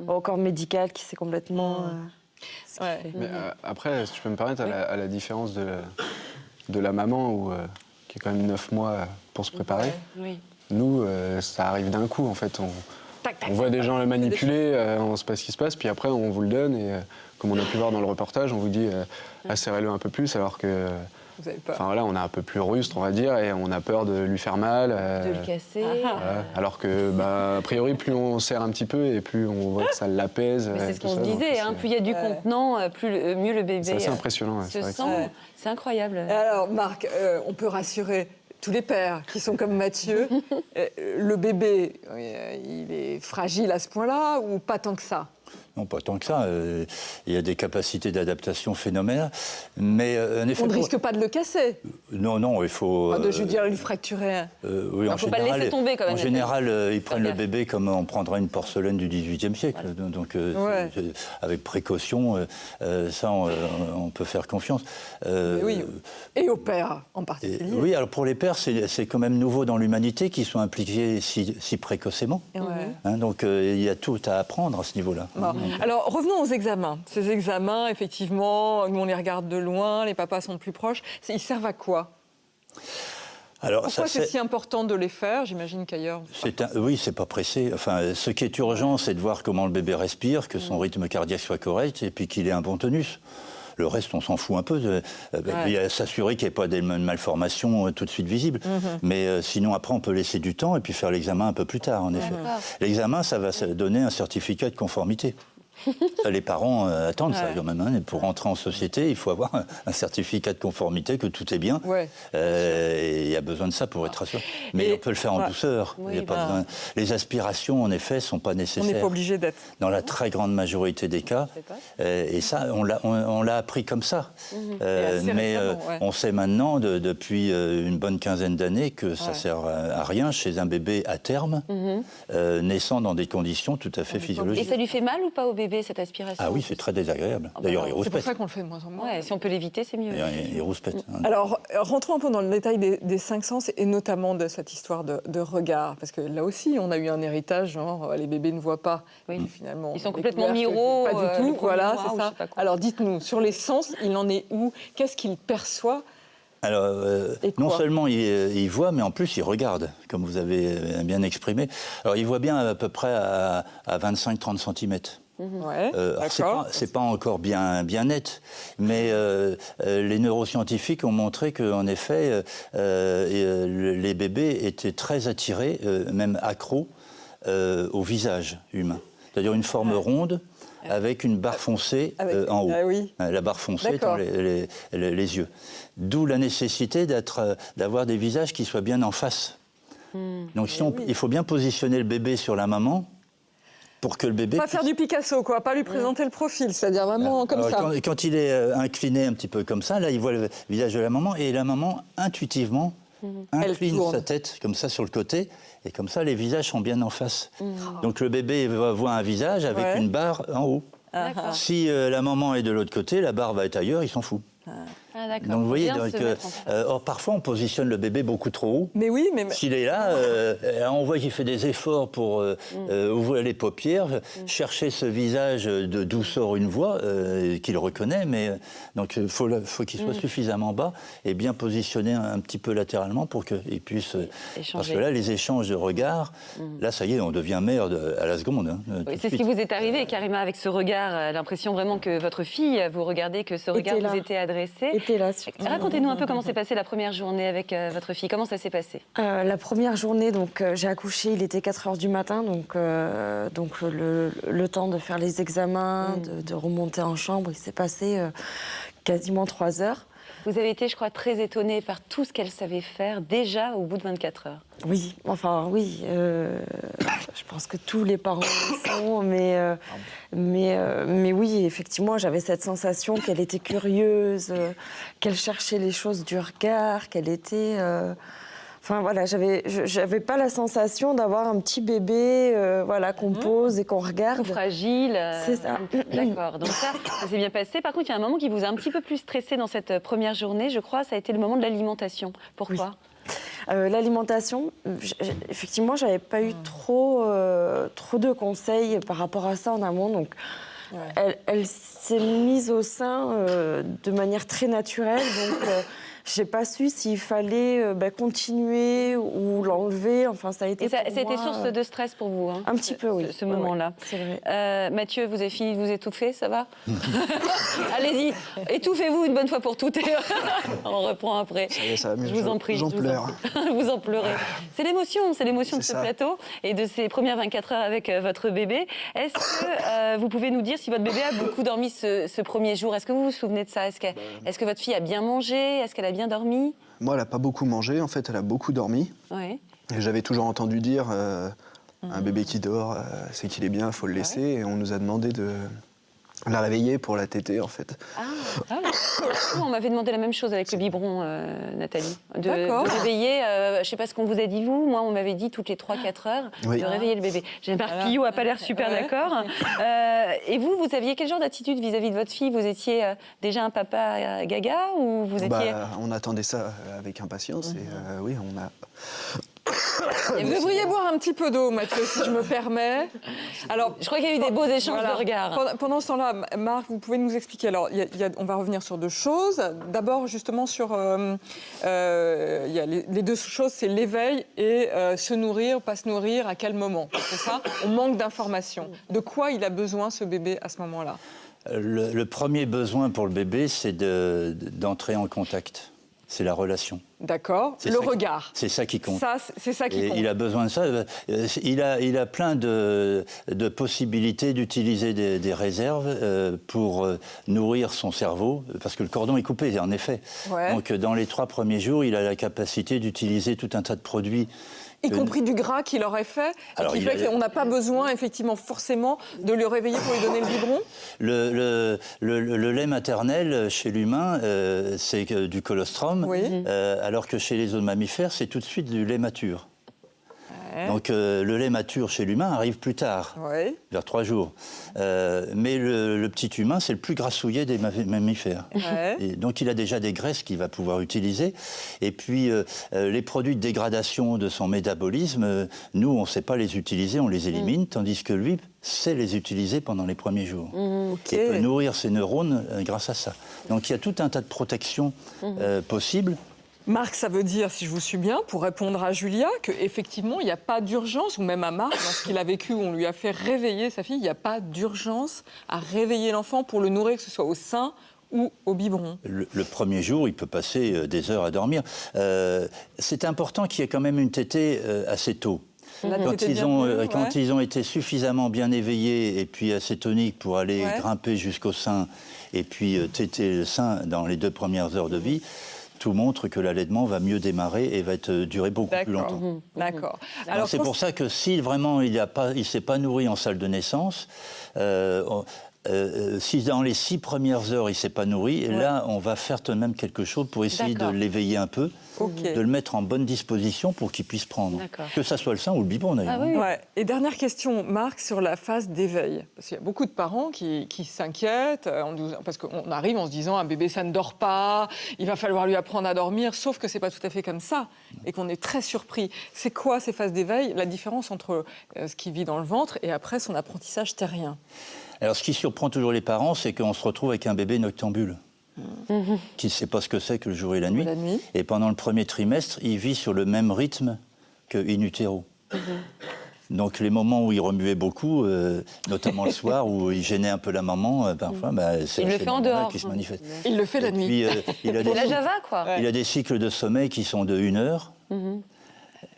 au corps médical qui s'est complètement... Mais après, si je peux me permettre, à la différence de la maman, qui est quand même 9 mois pour se préparer, nous, ça arrive d'un coup, en fait. On voit des gens le manipuler, on ne sait pas ce qui se passe, puis après, on vous le donne, et comme on a pu voir dans le reportage, on vous dit acérez-le un peu plus, alors que... Vous avez peur. Enfin, là, on est un peu plus rustre, on va dire, et on a peur de lui faire mal. De le casser. Alors que, a priori, plus on serre un petit peu et plus on voit que ça l'apaise. Mais c'est ce qu'on se disait, plus il y a du contenant, mieux le bébé c'est assez impressionnant, se sent. C'est incroyable. Alors, Marc, on peut rassurer tous les pères qui sont comme Mathieu. Le bébé, il est fragile à ce point-là ou pas tant que ça? Non, pas tant que ça. Il y a des capacités d'adaptation phénoménales. Mais en effet, on ne risque pas de le casser. Non, il faut... je veux dire, lui fracturer. Oui, il ne faut pas le laisser tomber quand même. En général, ils prennent le bébé comme on prendrait une porcelaine du XVIIIe siècle. Voilà. Donc, avec précaution, ça, on peut faire confiance. Oui. Et aux pères en particulier. Oui, alors pour les pères, c'est quand même nouveau dans l'humanité qu'ils soient impliqués si précocement. Donc, il y a tout à apprendre à ce niveau-là. Alors, revenons aux examens. Ces examens, effectivement, nous, on les regarde de loin, les papas sont plus proches. Ils servent à quoi? Alors, pourquoi c'est si important de les faire? J'imagine qu'ailleurs... Oui, c'est pas pressé. Enfin, ce qui est urgent, c'est de voir comment le bébé respire, que son rythme cardiaque soit correct et puis qu'il ait un bon tonus. Le reste, on s'en fout un peu. Il y a s'assurer qu'il n'y ait pas de malformations tout de suite visibles. Mais sinon, après, on peut laisser du temps et puis faire l'examen un peu plus tard, en effet. L'examen, ça va donner un certificat de conformité. Ça, les parents attendent ça quand même. Pour rentrer en société, il faut avoir un certificat de conformité que tout est bien. Et il y a besoin de ça pour être rassuré. Mais on peut le faire en douceur. Il y a pas besoin. Les aspirations, en effet, ne sont pas nécessaires. On n'est pas obligé d'être. Dans la très grande majorité des cas. Et ça, on l'a appris comme ça. Mais on sait maintenant, depuis une bonne quinzaine d'années, que ça ne sert à rien chez un bébé à terme, naissant dans des conditions tout à fait physiologiques. Et ça lui fait mal ou pas au bébé, cette aspiration? Ah oui, c'est très désagréable. D'ailleurs, il rouspète. C'est pour ça qu'on le fait de moins en moins. Si on peut l'éviter, c'est mieux. Il rouspète. Alors, rentrons un peu dans le détail des 5 sens et notamment de cette histoire de regard. Parce que là aussi, on a eu un héritage, genre les bébés ne voient pas. Finalement, ils sont complètement miroirs. Pas du tout, voilà, c'est ça. Alors, dites-nous, sur les sens, il en est où? Qu'est-ce qu'il perçoit? Alors, non seulement il voit, mais en plus il regarde, comme vous avez bien exprimé. Alors, il voit bien à peu près à 25-30 cm. Ouais, c'est pas encore bien net, mais les neuroscientifiques ont montré qu'en effet, les bébés étaient très attirés, même accros, au visage humain. C'est-à-dire une forme ronde avec une barre foncée en haut. La barre foncée étant les yeux. D'où la nécessité d'avoir des visages qui soient bien en face. Donc il faut bien positionner le bébé sur la maman pour que le bébé... Pas faire du Picasso, quoi, pas lui présenter le profil, c'est-à-dire vraiment comme ça. Quand il est incliné un petit peu comme ça, là, il voit le visage de la maman, et la maman, intuitivement, incline sa tête comme ça sur le côté, et comme ça, les visages sont bien en face. Donc le bébé va voir un visage avec une barre en haut. Si la maman est de l'autre côté, la barre va être ailleurs, il s'en fout. Donc vous voyez, parfois on positionne le bébé beaucoup trop haut. Mais oui, mais... S'il est là, on voit qu'il fait des efforts pour ouvrir les paupières, chercher ce visage de d'où sort une voix qu'il reconnaît, mais donc il faut qu'il soit suffisamment bas et bien positionné un petit peu latéralement pour qu'il puisse... Parce que là, les échanges de regards, là, ça y est, on devient mère à la seconde. Hein, c'est ce qui vous est arrivé, Karima, avec ce regard, l'impression vraiment que votre fille, vous regardez, que ce regard vous était adressé. Racontez-nous un peu comment s'est passée la première journée avec votre fille. Comment ça s'est passé? La première journée, donc j'ai accouché, il était 4h du matin, donc le temps de faire les examens, de remonter en chambre, il s'est passé quasiment 3 heures. Vous avez été, je crois, très étonnée par tout ce qu'elle savait faire déjà au bout de 24 heures. Oui, je pense que tous les parents le sont, mais oui, effectivement, j'avais cette sensation qu'elle était curieuse, qu'elle cherchait les choses du regard, qu'elle était... Enfin voilà, j'avais pas la sensation d'avoir un petit bébé qu'on pose et qu'on regarde. Tout fragile. C'est ça. D'accord, donc ça s'est bien passé. Par contre, il y a un moment qui vous a un petit peu plus stressé dans cette première journée, je crois, ça a été le moment de l'alimentation. Pourquoi ? L'alimentation, effectivement, j'avais pas eu trop de conseils par rapport à ça en amont, donc elle s'est mise au sein de manière très naturelle, donc j'ai pas su s'il fallait continuer ou l'enlever. Enfin, ça a été. Et ça a été source de stress pour vous, hein, un petit peu, oui. Ce moment-là. C'est vrai. Mathieu, vous avez fini de vous étouffer, ça va? Allez-y, étouffez-vous une bonne fois pour toutes. On reprend après. Ça y est, ça va mieux. Je vous en prie. J'en pleure. Vous en pleurez. C'est l'émotion de ce plateau et de ces premières 24 heures avec votre bébé. Est-ce que vous pouvez nous dire si votre bébé a beaucoup dormi ce premier jour? Est-ce que vous vous souvenez de ça? Est-ce que votre fille a bien mangé? Est-ce qu'elle a bien dormi? Moi, elle n'a pas beaucoup mangé, en fait, elle a beaucoup dormi. Oui. Et j'avais toujours entendu dire, un bébé qui dort, c'est qu'il est bien, il faut le laisser. Et on nous a demandé de la réveiller pour la téter, en fait. On m'avait demandé la même chose avec le biberon, Nathalie. De réveiller, je ne sais pas ce qu'on vous a dit, vous. Moi, on m'avait dit toutes les 3-4 heures de réveiller le bébé. Jean-Marc Pillot n'a pas l'air super d'accord. Et vous aviez quel genre d'attitude vis-à-vis de votre fille? Vous étiez déjà un papa gaga ou vous étiez... On attendait ça avec impatience et oui, on a... Vous devriez boire un petit peu d'eau, Mathieu, si je me permets. Alors, je crois qu'il y a eu des beaux échanges de regards. Pendant ce temps-là, Marc, vous pouvez nous expliquer. Alors, on va revenir sur 2 choses. D'abord, justement, sur y a les 2 choses, c'est l'éveil et se nourrir, pas se nourrir, à quel moment. C'est ça. On manque d'informations. De quoi il a besoin, ce bébé, à ce moment-là? Le premier besoin pour le bébé, c'est d'entrer en contact. C'est la relation. D'accord. Le regard. C'est ça qui compte. C'est ça qui compte. Il a besoin de ça. Il a plein de possibilités d'utiliser des réserves pour nourrir son cerveau, parce que le cordon est coupé, en effet. Ouais. Donc, dans les 3 premiers jours, il a la capacité d'utiliser tout un tas de produits. Y compris du gras qu'il aurait fait, et qui fait qu'on n'a pas besoin, effectivement, forcément, de le réveiller pour lui donner le biberon. Le lait maternel, chez l'humain, c'est du colostrum, alors que chez les autres mammifères, c'est tout de suite du lait mature. Donc le lait mature chez l'humain arrive plus tard, vers 3 jours. Mais le petit humain, c'est le plus grassouillet des mammifères. Et donc il a déjà des graisses qu'il va pouvoir utiliser. Et puis les produits de dégradation de son métabolisme, nous, on ne sait pas les utiliser, on les élimine, tandis que lui sait les utiliser pendant les premiers jours. Il peut nourrir ses neurones grâce à ça. Donc il y a tout un tas de protections possibles. Marc, ça veut dire, si je vous suis bien, pour répondre à Julia, qu'effectivement, il n'y a pas d'urgence, ou même à Marc, dans ce qu'il a vécu, où on lui a fait réveiller sa fille, il n'y a pas d'urgence à réveiller l'enfant pour le nourrir, que ce soit au sein ou au biberon. Le premier jour, il peut passer des heures à dormir. C'est important qu'il y ait quand même une tétée assez tôt. Quand ils ont été suffisamment bien éveillés et puis assez toniques pour aller grimper jusqu'au sein et puis téter le sein dans les 2 premières heures de vie, tout montre que l'allaitement va mieux démarrer et va durer beaucoup plus longtemps. D'accord. Alors c'est pour ça que si vraiment il ne s'est pas nourri en salle de naissance, si dans les 6 premières heures il ne s'est pas nourri, là on va faire tout de même quelque chose pour essayer de l'éveiller un peu, de le mettre en bonne disposition pour qu'il puisse prendre. Que ça soit le sein ou le biberon d'ailleurs. Ah, oui. Et dernière question, Marc, sur la phase d'éveil. Parce qu'il y a beaucoup de parents qui s'inquiètent, parce qu'on arrive en se disant un bébé ça ne dort pas, il va falloir lui apprendre à dormir, sauf que c'est pas tout à fait comme ça et qu'on est très surpris. C'est quoi ces phases d'éveil, la différence entre ce qui vit dans le ventre et après son apprentissage terrien? Alors, ce qui surprend toujours les parents, c'est qu'on se retrouve avec un bébé noctambule, qui ne sait pas ce que c'est que le jour et la nuit. Et pendant le premier trimestre, il vit sur le même rythme que in utero. Donc, les moments où il remuait beaucoup, notamment le soir, où il gênait un peu la maman, parfois, c'est il le fait en dehors qui se manifeste. Il le fait la nuit. C'est la Java, quoi. Il a des cycles de sommeil qui sont de 1 heure.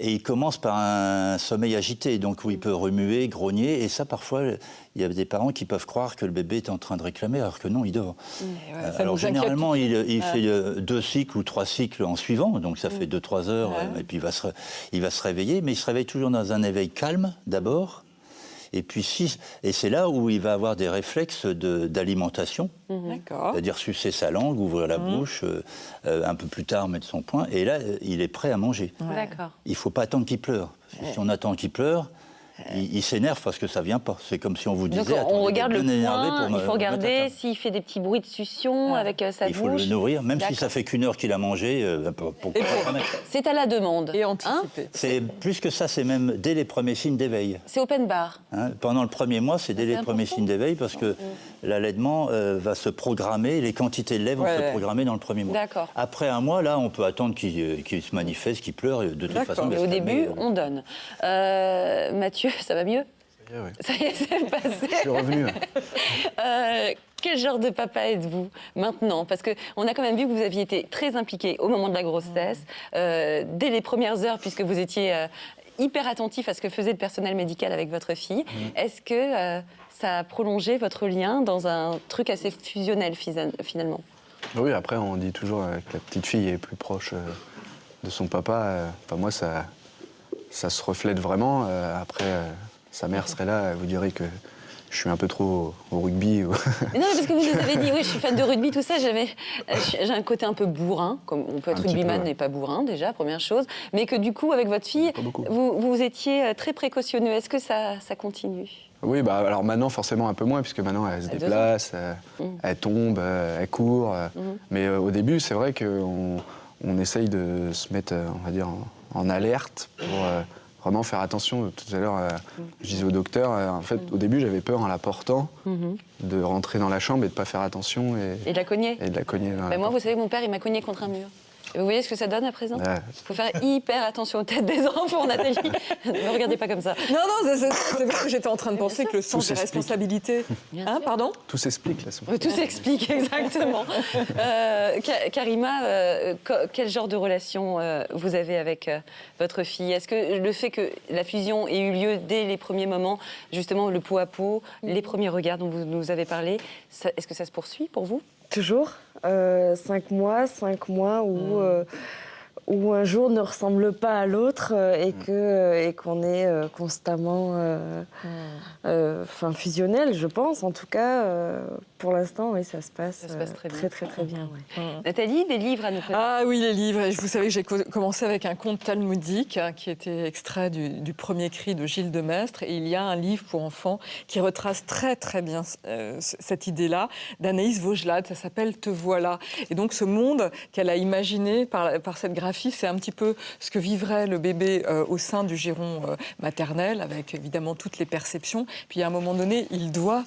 Et il commence par un sommeil agité, donc où il peut remuer, grogner. Et ça, parfois, il y a des parents qui peuvent croire que le bébé est en train de réclamer, alors que non, il dort. Alors, généralement, il fait 2 cycles ou 3 cycles en suivant. Donc, ça fait 2-3 heures. Et puis, il va se réveiller. Mais il se réveille toujours dans un éveil calme, d'abord. Et puis, c'est là où il va avoir des réflexes d'alimentation. C'est-à-dire sucer sa langue, ouvrir la bouche, un peu plus tard mettre son poing. Et là, il est prêt à manger. Il ne faut pas attendre qu'il pleure. Parce que si on attend qu'il pleure, il s'énerve parce que ça ne vient pas. C'est comme si on vous disait... Donc on regarde le point, il faut regarder s'il fait des petits bruits de succion avec sa bouche. Il faut le nourrir, même si ça fait qu'1 heure qu'il a mangé. C'est à la demande. Et anticiper. C'est plus que ça, c'est même dès les premiers signes d'éveil. C'est open bar. Pendant le premier mois, c'est dès les premiers signes d'éveil parce que l'allaitement va se programmer, les quantités de lait vont se programmer dans le premier mois. Après 1 mois, là, on peut attendre qu'il se manifeste, qu'il pleure. De toute façon, mais au début, on donne. Mathieu, ça va mieux? Ça y est, c'est passé. Je suis revenu. Quel genre de papa êtes-vous maintenant? Parce qu'on a quand même vu que vous aviez été très impliqué au moment de la grossesse, dès les premières heures, puisque vous étiez hyper attentif à ce que faisait le personnel médical avec votre fille. Est-ce que ça a prolongé votre lien dans un truc assez fusionnel, finalement? Oui, après, on dit toujours que la petite fille est plus proche de son papa. Enfin, moi, ça se reflète vraiment. Après, sa mère serait là, elle vous dirait que je suis un peu trop au rugby. Non, mais parce que vous nous avez dit, oui, je suis fan de rugby, tout ça, j'ai un côté un peu bourrin, comme on peut être rugbyman et pas bourrin, déjà, première chose, mais que du coup, avec votre fille, vous étiez très précautionneux. Est-ce que ça continue? Oui, bah, alors maintenant, forcément, un peu moins, puisque maintenant, elle se déplace, elle tombe, elle court. Mais au début, c'est vrai qu'on essaye de se mettre, on va dire, en alerte pour vraiment faire attention. Tout à l'heure, je disais au docteur, en fait, au début, j'avais peur en la portant de rentrer dans la chambre et de ne pas faire attention. Et de la cogner? Et de la cogner. Moi, vous savez, mon père, il m'a cogné contre un mur. Et vous voyez ce que ça donne à présent? Il faut faire hyper attention aux têtes des enfants, Nathalie. Ne me regardez pas comme ça. Non, c'est vrai que j'étais en train de penser que le sens des responsabilités... Pardon? Tout s'explique, là. Tout s'explique, exactement. Karima, quel genre de relation vous avez avec votre fille? Est-ce que le fait que la fusion ait eu lieu dès les premiers moments, justement le pot à pot, les premiers regards dont vous nous avez parlé, est-ce que ça se poursuit pour vous? Toujours. 5 mois où un jour ne ressemble pas à l'autre et qu'on est constamment fusionnel, je pense. En tout cas, pour l'instant, oui, ça se passe très bien. Nathalie, des livres à nous présenter? Ah oui, les livres. Vous savez que j'ai commencé avec un conte talmudique qui était extrait du premier cri de Gilles de Maistre. Et il y a un livre pour enfants qui retrace très bien cette idée-là d'Anaïs Vaugelade. Ça s'appelle « Te voilà ». Et donc ce monde qu'elle a imaginé par cette graphie, c'est un petit peu ce que vivrait le bébé au sein du giron maternel, avec évidemment toutes les perceptions. Puis à un moment donné, il doit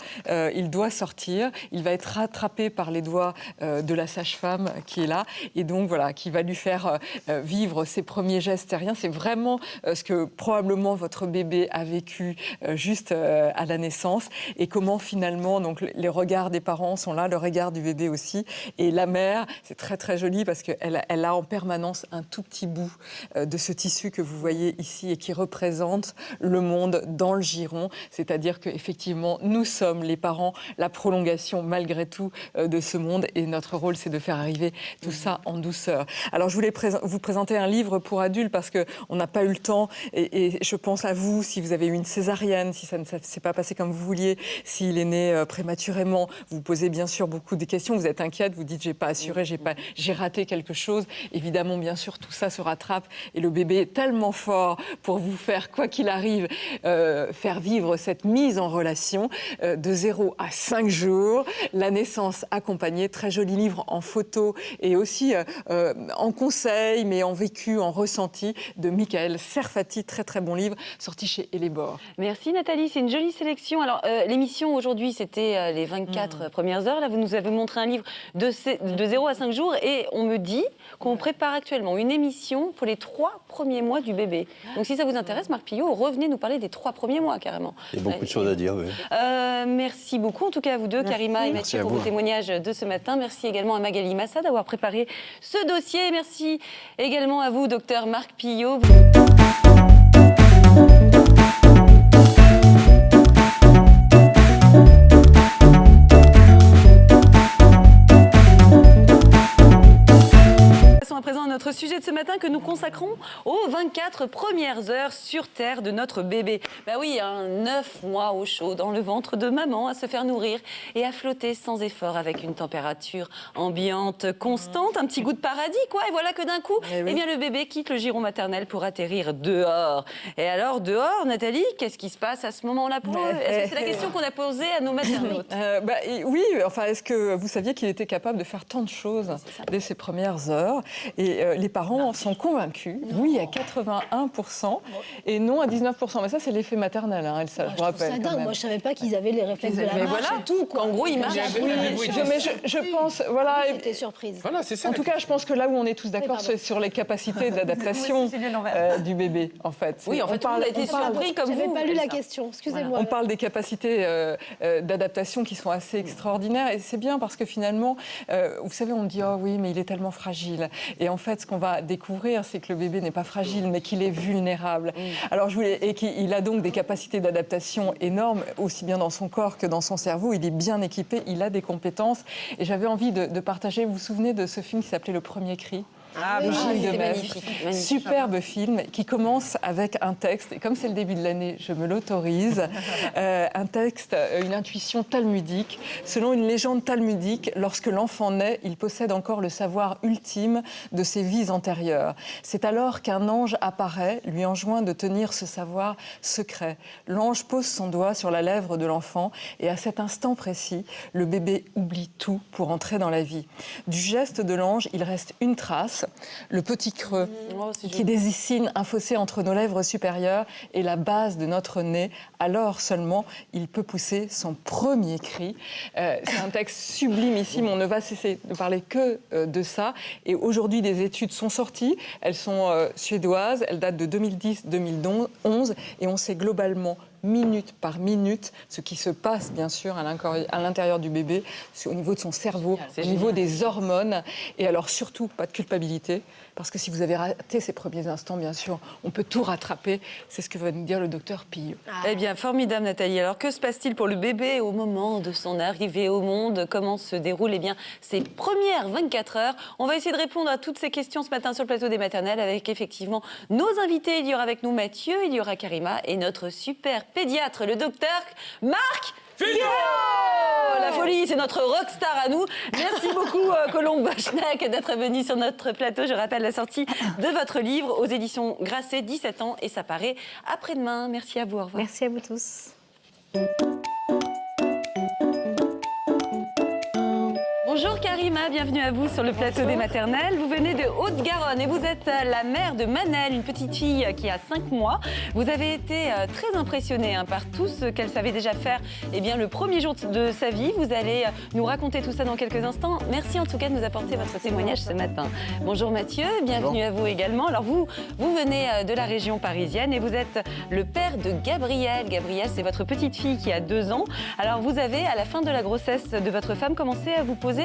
sortir. il va être rattrapé par les doigts de la sage-femme qui est là, et donc voilà, qui va lui faire vivre ses premiers gestes terriens. C'est vraiment ce que probablement votre bébé a vécu juste à la naissance, et comment finalement donc, les regards des parents sont là, le regard du bébé aussi, et la mère, c'est très très joli parce qu'elle a en permanence un tout petit bout de ce tissu que vous voyez ici et qui représente le monde dans le giron, c'est-à-dire qu'effectivement nous sommes les parents, la prolongation malgré tout de ce monde, et notre rôle c'est de faire arriver tout ça en douceur. Alors je voulais vous présenter un livre pour adultes parce qu'on n'a pas eu le temps, et je pense à vous si vous avez eu une césarienne, si ça ne s'est pas passé comme vous vouliez, s'il est né prématurément, vous posez bien sûr beaucoup de questions, vous êtes inquiète, vous dites j'ai pas assuré, j'ai raté quelque chose. Évidemment, bien sûr, tout ça se rattrape, et le bébé est tellement fort pour vous faire, quoi qu'il arrive, faire vivre cette mise en relation de 0 à 5 jours, la naissance accompagnée, très joli livre en photo et aussi en conseil, mais en vécu, en ressenti, de Michael Serfati, très très bon livre, sorti chez Hellebore. Merci Nathalie, c'est une jolie sélection. Alors l'émission aujourd'hui c'était les 24 premières heures, là vous nous avez montré un livre de 0 à 5 jours, et on me dit qu'on prépare actuellement une émission pour les 3 premiers mois du bébé. Donc si ça vous intéresse, Marc Pillot, revenez nous parler des 3 premiers mois carrément. Il y a beaucoup de choses à dire, oui. Merci beaucoup en tout cas à vous deux, Karima et Mathieu, pour vos témoignages de ce matin. Merci également à Magali Massa d'avoir préparé ce dossier. Merci également à vous, docteur Marc Pillot. À présent à notre sujet de ce matin que nous consacrons aux 24 premières heures sur Terre de notre bébé. Bah oui, 9 mois au chaud dans le ventre de maman, à se faire nourrir et à flotter sans effort avec une température ambiante constante, un petit goût de paradis quoi. Et voilà que d'un coup, eh bien, le bébé quitte le giron maternel pour atterrir dehors. Et alors dehors, Nathalie, qu'est-ce qui se passe à ce moment-là pour eux? Est-ce que c'est la question qu'on a posée à nos maternautes? Oui, enfin, est-ce que vous saviez qu'il était capable de faire tant de choses dès ses premières heures? Et les parents sont convaincus, oui, à 81%, et non à 19%. Mais ça, c'est l'effet maternel, hein, Elsa, je vous rappelle. C'est dingue, moi je savais pas qu'ils avaient les réflexes de la marche et tout. En gros, ils marchent. Je pense, voilà. J'étais surprise. Voilà, c'est ça. En tout cas, je pense que là où on est tous d'accord, c'est sur les capacités d'adaptation du bébé, en fait. Oui, en fait, on a été surpris comme vous. J'avais pas lu la question, excusez-moi. On parle des capacités d'adaptation qui sont assez extraordinaires, et c'est bien parce que finalement, vous savez, on dit « Oh oui, mais il est tellement fragile ». Et en fait, ce qu'on va découvrir, c'est que le bébé n'est pas fragile, mais qu'il est vulnérable. Alors, et qu'il a donc des capacités d'adaptation énormes, aussi bien dans son corps que dans son cerveau. Il est bien équipé, il a des compétences. Et j'avais envie de partager, vous vous souvenez de ce film qui s'appelait Le Premier Cri ? C'était magnifique. Superbe film qui commence avec un texte, et comme c'est le début de l'année, je me l'autorise, un texte, une intuition talmudique. Selon une légende talmudique, lorsque l'enfant naît, il possède encore le savoir ultime de ses vies antérieures. C'est alors qu'un ange apparaît, lui enjoint de tenir ce savoir secret. L'ange pose son doigt sur la lèvre de l'enfant, et à cet instant précis, le bébé oublie tout pour entrer dans la vie. Du geste de l'ange, il reste une trace, le petit creux qui dessine un fossé entre nos lèvres supérieures et la base de notre nez. Alors seulement, il peut pousser son premier cri. C'est un texte sublimissime, on ne va cesser de parler que de ça. Et aujourd'hui, des études sont sorties, elles sont suédoises, elles datent de 2010-2011, et on sait globalement minute par minute ce qui se passe bien sûr à l'intérieur du bébé, au niveau de son cerveau, au niveau des hormones. Et alors surtout, pas de culpabilité, parce que si vous avez raté ces premiers instants, bien sûr, on peut tout rattraper. C'est ce que va nous dire le docteur Pillot. Eh bien, formidable Nathalie. Alors que se passe-t-il pour le bébé au moment de son arrivée au monde? Comment se déroulent ces premières 24 heures? On va essayer de répondre à toutes ces questions ce matin sur le plateau des maternelles avec effectivement nos invités. Il y aura avec nous Mathieu, il y aura Karima et notre super pédiatre, le docteur Marc Pillot. La folie, c'est notre rockstar à nous. Merci beaucoup Colombe Bochnek d'être venu sur notre plateau. Je rappelle la sortie de votre livre aux éditions Grasset, 17 ans, et ça paraît après-demain. Merci à vous, au revoir. Merci à vous tous. Bonjour Karima, bienvenue à vous sur le plateau des maternelles. Vous venez de Haute-Garonne et vous êtes la mère de Manel, une petite fille qui a 5 mois. Vous avez été très impressionnée par tout ce qu'elle savait déjà faire le premier jour de sa vie. Vous allez nous raconter tout ça dans quelques instants. Merci en tout cas de nous apporter votre témoignage ce matin. Bonjour Mathieu, bienvenue à vous également. Alors vous venez de la région parisienne et vous êtes le père de Gabrielle. Gabrielle, c'est votre petite fille qui a 2 ans. Alors vous avez, à la fin de la grossesse de votre femme, commencé à vous poser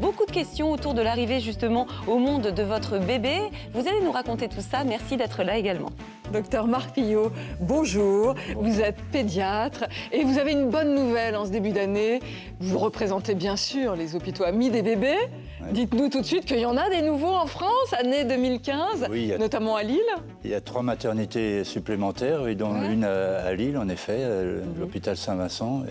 beaucoup de questions autour de l'arrivée justement au monde de votre bébé. Vous allez nous raconter tout ça. Merci d'être là également. Docteur Marc Pillot, bonjour. Vous êtes pédiatre et vous avez une bonne nouvelle en ce début d'année. Vous représentez bien sûr les hôpitaux amis des bébés. Ouais. Dites-nous tout de suite qu'il y en a des nouveaux en France, année 2015, oui, notamment à Lille. Il y a 3 maternités supplémentaires, et dont une à Lille, en effet, l'hôpital Saint-Vincent,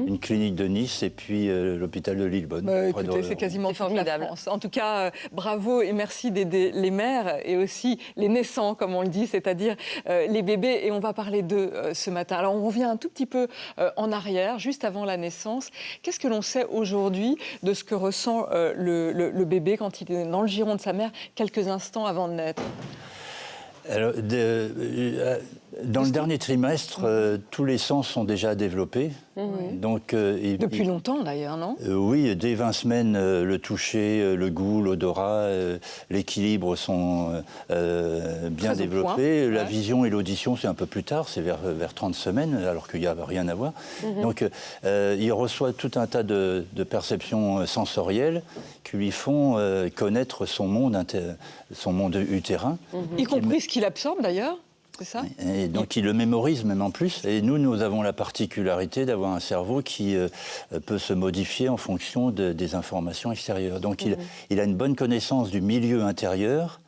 une clinique de Nice et puis l'hôpital de Lillebonne. Écoutez, c'est quasiment formidable. La France. En tout cas, bravo et merci d'aider les mères et aussi les naissants, comme on le dit, c'est-à-dire les bébés, et on va parler d'eux ce matin. Alors, on revient un tout petit peu en arrière, juste avant la naissance. Qu'est-ce que l'on sait aujourd'hui de ce que ressent le bébé quand il est dans le giron de sa mère quelques instants avant de naître? Alors, dans le dernier trimestre, tous les sens sont déjà développés. Donc, depuis longtemps d'ailleurs, non? Oui, dès 20 semaines, le toucher, le goût, l'odorat, l'équilibre sont bien développés. La vision et l'audition, c'est un peu plus tard, c'est vers 30 semaines, alors qu'il n'y a rien à voir. Donc, il reçoit tout un tas de perceptions sensorielles qui lui font connaître son monde utérin. Y compris ce qu'il absorbe d'ailleurs? C'est ça? Et donc il le mémorise même en plus. Et nous avons la particularité d'avoir un cerveau qui peut se modifier en fonction des informations extérieures. Donc il a une bonne connaissance du milieu intérieur,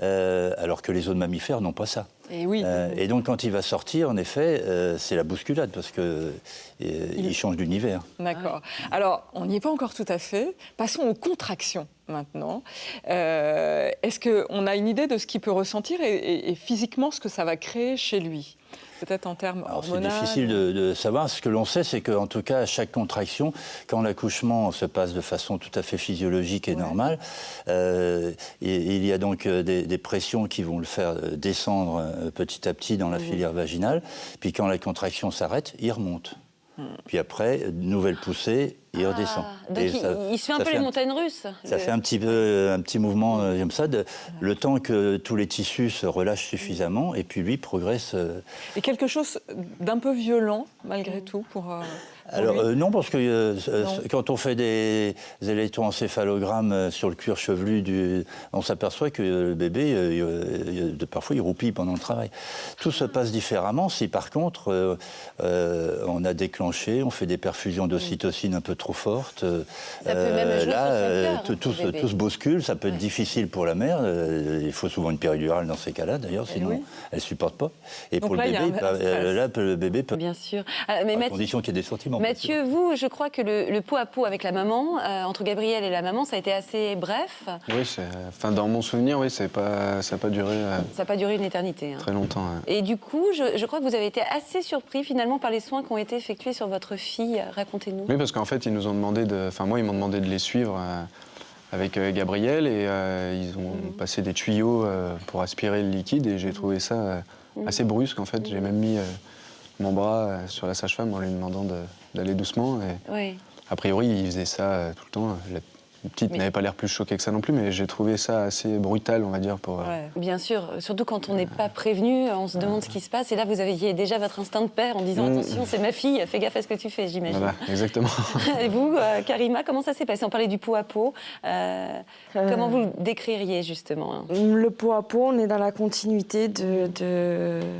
alors que les autres mammifères n'ont pas ça. Et, oui. Et donc quand il va sortir, en effet, c'est la bousculade, parce qu'il change d'univers. D'accord. Alors, on n'y est pas encore tout à fait. Passons aux contractions maintenant. Est-ce qu'on a une idée de ce qu'il peut ressentir et physiquement ce que ça va créer chez lui? Peut-être en termes hormonaux. C'est difficile de savoir. Ce que l'on sait, c'est qu'en tout cas, à chaque contraction, quand l'accouchement se passe de façon tout à fait physiologique et normale, il y a donc des pressions qui vont le faire descendre petit à petit dans la filière vaginale. Puis quand la contraction s'arrête, il remonte. Puis après, nouvelle poussée, il redescend. Donc il se fait un peu les montagnes russes. Ça fait un petit mouvement comme ça, le temps que tous les tissus se relâchent suffisamment, et puis lui progresse. Et quelque chose d'un peu violent, malgré tout, pour alors non, parce que quand on fait des électroencéphalogrammes sur le cuir chevelu, on s'aperçoit que le bébé, parfois, il roupille pendant le travail. Tout se passe différemment si, par contre, on a déclenché, on fait des perfusions d'ocytocine un peu trop fortes. Ça peut même jouer là, tout se bouscule, ça peut être difficile pour la mère. Il faut souvent une péridurale dans ces cas-là, d'ailleurs, sinon elle ne supporte pas. Et donc pour le bébé, le bébé peut... Bien sûr. Mais à condition qu'il y ait des sentiments. Mathieu, vous, je crois que le pot à pot avec la maman, entre Gabrielle et la maman, ça a été assez bref. Oui, dans mon souvenir, oui, ça n'a pas duré... Ça n'a pas duré une éternité. Très longtemps. Et du coup, je crois que vous avez été assez surpris finalement par les soins qui ont été effectués sur votre fille. Racontez-nous. Oui, parce qu'en fait, ils nous ont demandé moi, ils m'ont demandé de les suivre avec Gabrielle, et ils ont passé des tuyaux pour aspirer le liquide, et j'ai trouvé ça assez brusque, en fait. J'ai même mis mon bras sur la sage-femme en lui demandant d'aller doucement. Et a priori, il faisait ça tout le temps. La petite n'avait pas l'air plus choquée que ça non plus, mais j'ai trouvé ça assez brutal, on va dire. Bien sûr, surtout quand on n'est pas prévenu, on se demande ce qui se passe. Et là, vous aviez déjà votre instinct de père en disant attention, c'est ma fille, fais gaffe à ce que tu fais, j'imagine. Voilà, exactement. Et vous, Karima, comment ça s'est passé? On parlait du pot à pot. Comment vous le décririez, justement? Le pot à pot, on est dans la continuité de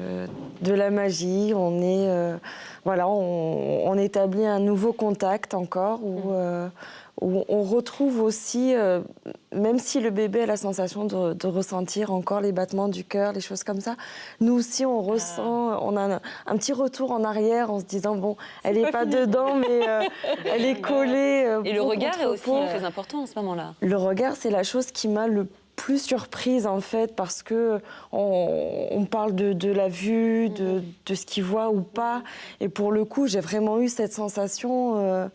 la magie. On est... on établit un nouveau contact encore où on retrouve aussi, même si le bébé a la sensation de ressentir encore les battements du cœur, les choses comme ça, nous aussi on ressent, on a un petit retour en arrière en se disant bon, elle n'est pas dedans, mais elle est collée. Et le regard est aussi très important à ce moment-là. Le regard, c'est la chose qui m'a le plus surprise en fait, parce que on parle de la vue, de ce qu'il voit ou pas, et pour le coup j'ai vraiment eu cette sensation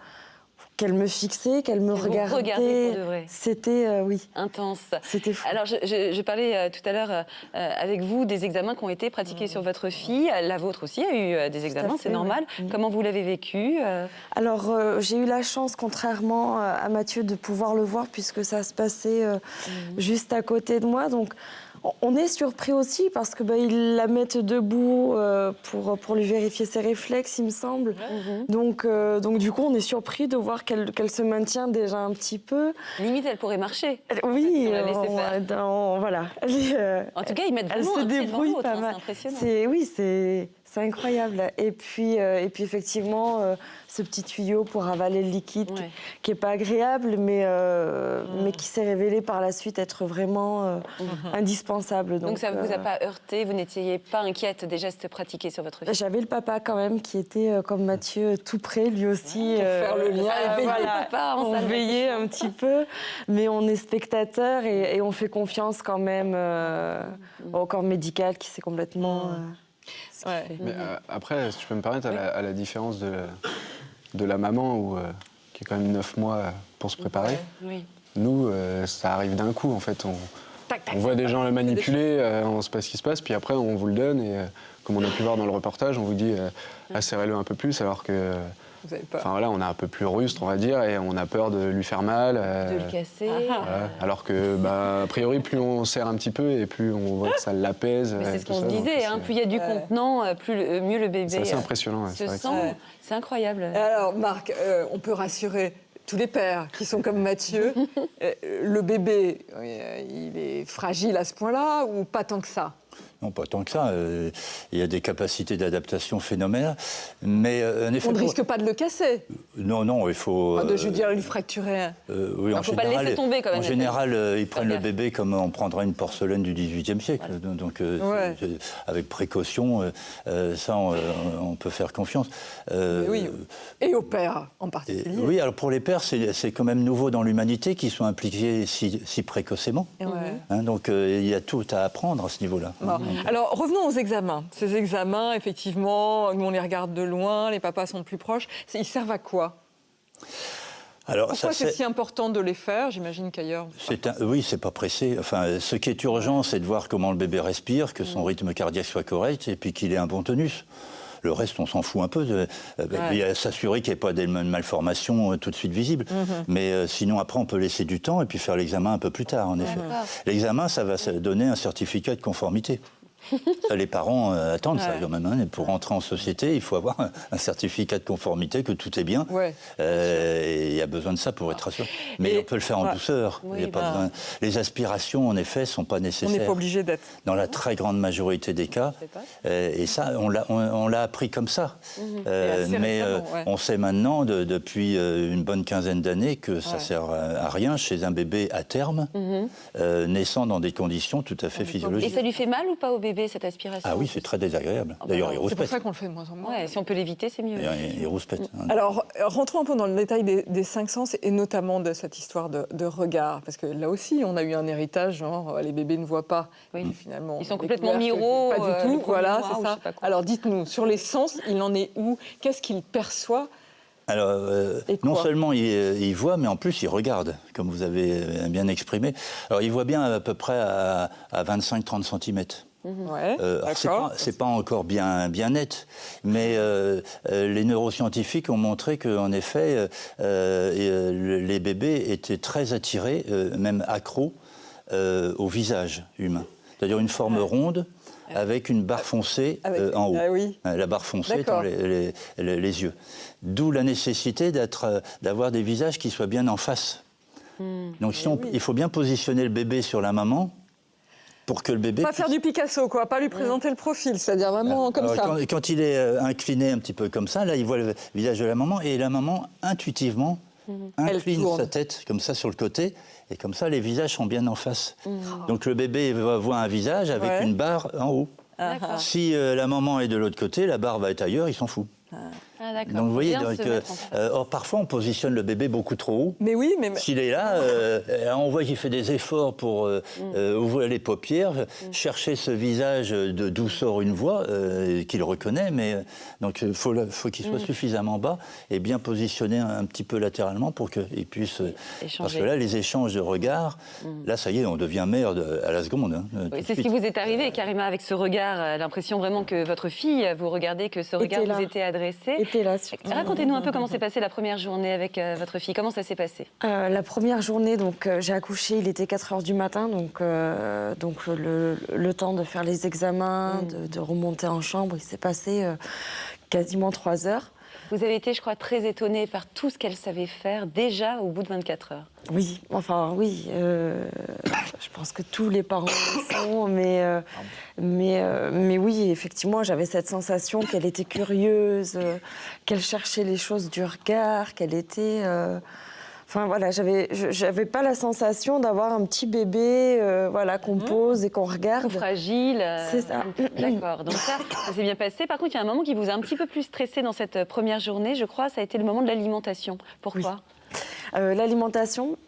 qu'elle me fixait, qu'elle me regardait. Regardez pour de vrai. C'était, oui. Intense. C'était fou. Alors, je parlais tout à l'heure avec vous des examens qui ont été pratiqués sur votre fille. La vôtre aussi a eu des examens, c'est normal. Comment vous l'avez vécu Alors, j'ai eu la chance, contrairement à Mathieu, de pouvoir le voir puisque ça se passait juste à côté de moi. Donc, on est surpris aussi parce que ils la mettent debout pour lui vérifier ses réflexes, il me semble. Donc, du coup, on est surpris de voir qu'elle se maintient déjà un petit peu. Limite, elle pourrait marcher. Oui, on la laissait faire. voilà. En tout cas, ils mettent vraiment elle se un pied débrouille devant l'autre, pas hein, mal. c'est impressionnant. C'est incroyable. Et puis effectivement, ce petit tuyau pour avaler le liquide qui n'est pas agréable, mais qui s'est révélé par la suite être vraiment indispensable. Donc ça ne vous a pas heurté, vous n'étiez pas inquiète des gestes pratiqués sur votre fille? J'avais le papa quand même qui était, comme Mathieu, tout près, lui aussi. Pour faire le lien. On veillait un petit peu, mais on est spectateur et on fait confiance quand même au corps médical qui s'est complètement... Mais après, si je peux me permettre, à la différence de la maman, qui est quand même 9 mois pour se préparer, nous, ça arrive d'un coup, en fait. On voit des gens le manipuler, on ne sait pas ce qui se passe, puis après, on vous le donne, et comme on a pu voir dans le reportage, on vous dit acérez-le un peu plus, alors que... Vous avez peur. Enfin voilà, on est un peu plus rustre, on va dire, et on a peur de lui faire mal. De le casser. Alors que, a priori, plus on serre un petit peu et plus on voit que ça l'apaise. Mais c'est ce qu'on disait, plus il y a du contenant, mieux le bébé c'est assez impressionnant, se sent. C'est incroyable. Alors, Marc, on peut rassurer tous les pères qui sont comme Mathieu. Le bébé, il est fragile à ce point-là ou pas tant que ça? Non, pas tant que ça. Il y a des capacités d'adaptation phénoménales. Mais en effet, on ne risque pas de le casser. Non, il faut... je veux dire, lui fracturer. Oui, il ne faut pas le laisser tomber quand même. En général, ils prennent le bébé comme on prendrait une porcelaine du XVIIIe siècle. Voilà. Donc, avec précaution, ça, on peut faire confiance. Oui, et aux pères en particulier. Oui, alors pour les pères, c'est quand même nouveau dans l'humanité qu'ils soient impliqués si précocement. Donc, il y a tout à apprendre à ce niveau-là. Bon. Alors, revenons aux examens. Ces examens, effectivement, nous, on les regarde de loin, les papas sont plus proches. Ils servent à quoi? Alors, pourquoi c'est si important de les faire? J'imagine qu'ailleurs... Oui, c'est pas pressé. Enfin, ce qui est urgent, c'est de voir comment le bébé respire, que son rythme cardiaque soit correct et puis qu'il ait un bon tonus. Le reste, on s'en fout un peu. Il y a s'assurer qu'il n'y ait pas de malformations tout de suite visibles. Mais sinon, après, on peut laisser du temps et puis faire l'examen un peu plus tard, en effet. L'examen, ça va donner un certificat de conformité. Ça, les parents attendent ça quand même. Pour rentrer en société, il faut avoir un certificat de conformité, que tout est bien. Et il y a besoin de ça pour être rassuré. Mais on peut le faire en douceur. Il y a pas besoin. Les aspirations, en effet, ne sont pas nécessaires. On n'est pas obligé d'être... Dans la très grande majorité des cas. Et ça, on l'a appris comme ça. Mais on sait maintenant, depuis une bonne quinzaine d'années, que ça ne sert à rien chez un bébé à terme, naissant dans des conditions tout à fait physiologiques. Et ça lui fait mal ou pas au bébé, cette aspiration? Ah oui, c'est très désagréable. D'ailleurs, il rouspète. C'est pour ça qu'on le fait de moins en moins. Si on peut l'éviter, c'est mieux. Il rouspète. Alors, rentrons un peu dans le détail des 5 sens et notamment de cette histoire de regard. Parce que là aussi, on a eu un héritage, genre les bébés ne voient pas. Finalement, ils sont complètement miroirs. Pas du tout, voilà, c'est ça. Alors, dites-nous, sur les sens, il en est où? Qu'est-ce qu'il perçoit? Alors, non seulement il voit, mais en plus il regarde, comme vous avez bien exprimé. Alors, il voit bien à peu près à 25-30 cm. C'est pas encore bien net, mais les neuroscientifiques ont montré qu'en effet, les bébés étaient très attirés, même accros, au visage humain. C'est-à-dire une forme ronde, avec une barre foncée en haut. La barre foncée étant les yeux. D'où la nécessité d'avoir des visages qui soient bien en face. Donc il faut bien positionner le bébé sur la maman pour que le bébé... Pas faire du Picasso, quoi, pas lui présenter le profil, c'est-à-dire vraiment comme ça. Quand il est incliné un petit peu comme ça, là, il voit le visage de la maman, et la maman, intuitivement, incline sa tête comme ça sur le côté, et comme ça, les visages sont bien en face. Donc le bébé va voir un visage avec une barre en haut. Si la maman est de l'autre côté, la barre va être ailleurs, il s'en fout. Ah, d'accord. Donc vous voyez, Bien se mettre en face. or, parfois on positionne le bébé beaucoup trop haut. Mais oui, mais... S'il est là, on voit qu'il fait des efforts pour ouvrir les paupières, chercher ce visage de douceur, une voix qu'il reconnaît, mais donc il faut qu'il soit suffisamment bas et bien positionné un petit peu latéralement pour qu'il puisse... Parce que là, les échanges de regards, là, ça y est, on devient mère à la seconde. Hein, oui, c'est ce qui vous est arrivé, Karima, avec ce regard, l'impression vraiment que votre fille vous regardait, que ce regard vous était adressé. Racontez-nous un peu comment s'est passée la première journée avec votre fille. Comment ça s'est passé? La première journée, donc j'ai accouché, il était 4h du matin, donc le temps de faire les examens, de remonter en chambre, il s'est passé quasiment 3 heures. Vous avez été, je crois, très étonnée par tout ce qu'elle savait faire déjà au bout de 24 heures. Oui, enfin oui, je pense que tous les parents le sont, mais oui, effectivement, j'avais cette sensation qu'elle était curieuse, qu'elle cherchait les choses du regard, qu'elle était... Enfin voilà, j'avais pas la sensation d'avoir un petit bébé qu'on pose et qu'on regarde. Tout fragile. C'est ça. D'accord, donc ça s'est bien passé. Par contre, il y a un moment qui vous a un petit peu plus stressé dans cette première journée, je crois, ça a été le moment de l'alimentation. Pourquoi ? L'alimentation,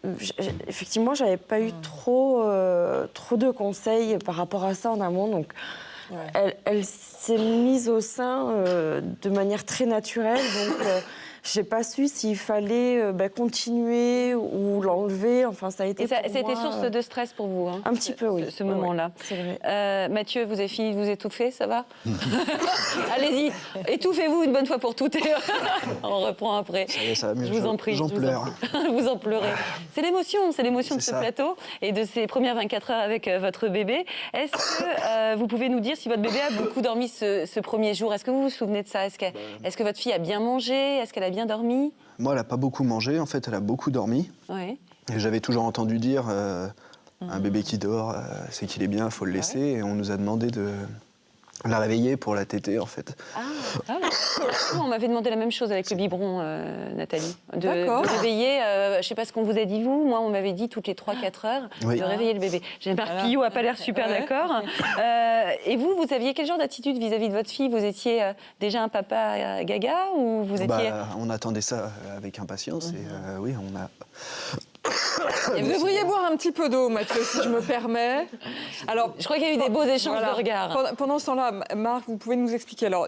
effectivement, j'avais pas eu trop de conseils par rapport à ça en amont, donc elle s'est mise au sein de manière très naturelle, donc j'ai pas su s'il fallait continuer ou l'enlever. Enfin, ça a été. Et ça a été source de stress pour vous, hein, un petit peu, oui. Ce moment-là. C'est vrai. Mathieu, vous avez fini de vous étouffer, ça va? Allez-y, étouffez-vous une bonne fois pour toutes. On reprend après. Ça y est, ça va mieux. Je vous en prie. J'en pleure. Vous en pleurez. C'est l'émotion de ce plateau et de ces premières 24 heures avec votre bébé. Est-ce que vous pouvez nous dire si votre bébé a beaucoup dormi ce premier jour? Est-ce que vous vous souvenez de ça? Est-ce que votre fille a bien mangé? Est-ce qu'elle a bien dormi? Moi, elle n'a pas beaucoup mangé. En fait, elle a beaucoup dormi. Oui. Et j'avais toujours entendu dire un bébé qui dort, c'est qu'il est bien, il faut le laisser. Et on nous a demandé de la réveiller pour la téter, en fait. On m'avait demandé la même chose avec le biberon, Nathalie. De réveiller, je ne sais pas ce qu'on vous a dit, vous. Moi, on m'avait dit toutes les 3-4 heures de réveiller le bébé. Jean-Marc Pillot n'a pas l'air super d'accord. Et vous aviez quel genre d'attitude vis-à-vis de votre fille? Vous étiez déjà un papa gaga ou vous étiez... On attendait ça avec impatience et oui, on a... Vous devriez boire un petit peu d'eau, Mathieu, si je me permets. Alors, je crois qu'il y a eu des beaux échanges de regards. Pendant ce temps-là, Marc, vous pouvez nous expliquer. Alors,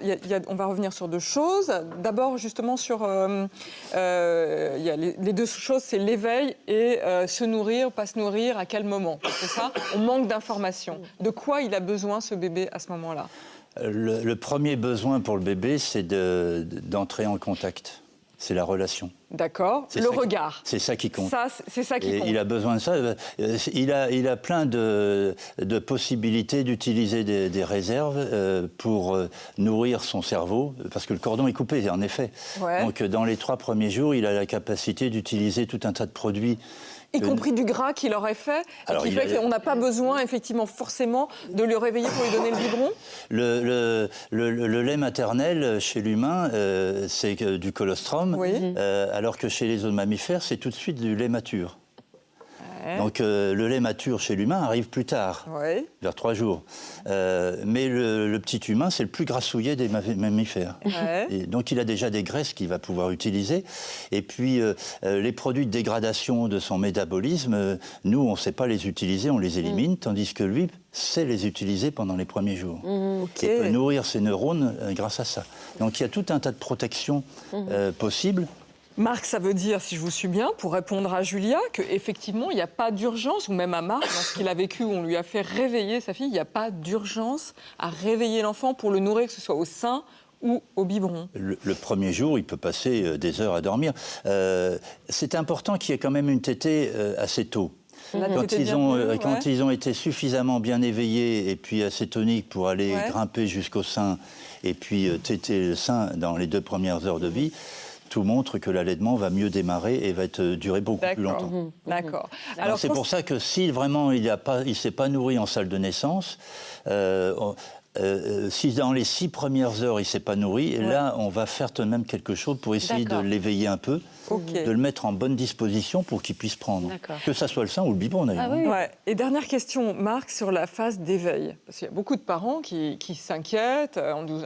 on va revenir sur 2 choses. D'abord, justement, sur y a les 2 choses, c'est l'éveil et se nourrir, pas se nourrir, à quel moment. C'est ça. On manque d'informations. De quoi il a besoin, ce bébé, à ce moment-là? Le premier besoin pour le bébé, c'est d'entrer en contact. C'est la relation. D'accord. Le regard. C'est ça qui compte. C'est ça qui compte. Il a besoin de ça. Il a plein de possibilités d'utiliser des réserves pour nourrir son cerveau, parce que le cordon est coupé, en effet. Ouais. Donc, dans les 3 premiers jours, il a la capacité d'utiliser tout un tas de produits. Y compris du gras qu'il aurait fait, et qui fait qu'on n'a pas besoin, effectivement, forcément, de le réveiller pour lui donner le biberon. Le lait maternel, chez l'humain, c'est du colostrum, alors que chez les autres mammifères, c'est tout de suite du lait mature. Donc le lait mature chez l'humain arrive plus tard, vers 3 jours. Mais le petit humain, c'est le plus grassouillet des mammifères. Et donc il a déjà des graisses qu'il va pouvoir utiliser. Et puis les produits de dégradation de son métabolisme, nous, on ne sait pas les utiliser, on les élimine, tandis que lui sait les utiliser pendant les premiers jours. Et peut nourrir ses neurones grâce à ça. Donc il y a tout un tas de protections possibles. Marc, ça veut dire, si je vous suis bien, pour répondre à Julia, qu'effectivement, il n'y a pas d'urgence, ou même à Marc, dans ce qu'il a vécu, où on lui a fait réveiller sa fille, il n'y a pas d'urgence à réveiller l'enfant pour le nourrir, que ce soit au sein ou au biberon. Le premier jour, il peut passer des heures à dormir. C'est important qu'il y ait quand même une tétée assez tôt. Quand ils ont été suffisamment bien éveillés et puis assez toniques pour aller grimper jusqu'au sein et puis téter le sein dans les 2 premières heures de vie, tout montre que l'allaitement va mieux démarrer et va durer beaucoup plus longtemps. D'accord. Alors c'est pour ça que si vraiment il ne s'est pas nourri en salle de naissance, si dans les 6 premières heures, il ne s'est pas nourri, là, on va faire tout de même quelque chose pour essayer de l'éveiller un peu, de le mettre en bonne disposition pour qu'il puisse prendre. Que ça soit le sein ou le biberon, d'ailleurs. Ah, oui. Et dernière question, Marc, sur la phase d'éveil. Parce qu'il y a beaucoup de parents qui s'inquiètent,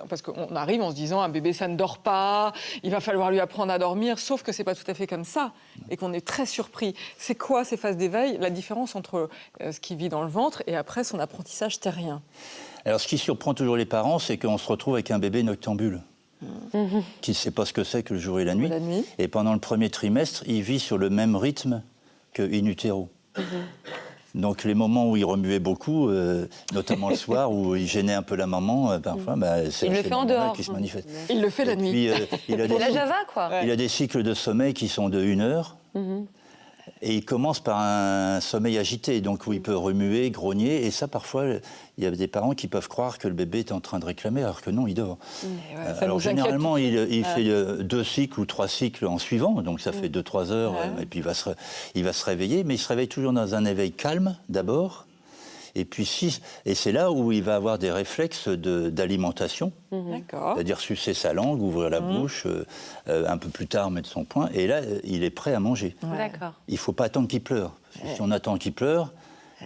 parce qu'on arrive en se disant, un bébé, ça ne dort pas, il va falloir lui apprendre à dormir, sauf que ce n'est pas tout à fait comme ça, et qu'on est très surpris. C'est quoi ces phases d'éveil, la différence entre ce qui vit dans le ventre et après son apprentissage terrien? Alors, ce qui surprend toujours les parents, c'est qu'on se retrouve avec un bébé noctambule, qui ne sait pas ce que c'est que le jour et la nuit. Et pendant le premier trimestre, il vit sur le même rythme que in utero. Donc, les moments où il remuait beaucoup, notamment le soir, où il gênait un peu la maman, parfois, c'est le fait en dehors qui se manifeste. Il le fait la nuit. Il a des cycles de sommeil qui sont de 1 heure. Et il commence par un sommeil agité, donc où il peut remuer, grogner, et ça, parfois, il y a des parents qui peuvent croire que le bébé est en train de réclamer, alors que non, il dort. Alors, généralement, il fait 2 cycles ou 3 cycles en suivant, donc ça fait 2-3 heures, et puis il va se réveiller, mais il se réveille toujours dans un éveil calme, d'abord, et puis et c'est là où il va avoir des réflexes d'alimentation, c'est-à-dire sucer sa langue, ouvrir la bouche, un peu plus tard mettre son poing, et là, il est prêt à manger. Il ne faut pas attendre qu'il pleure. Si on attend qu'il pleure,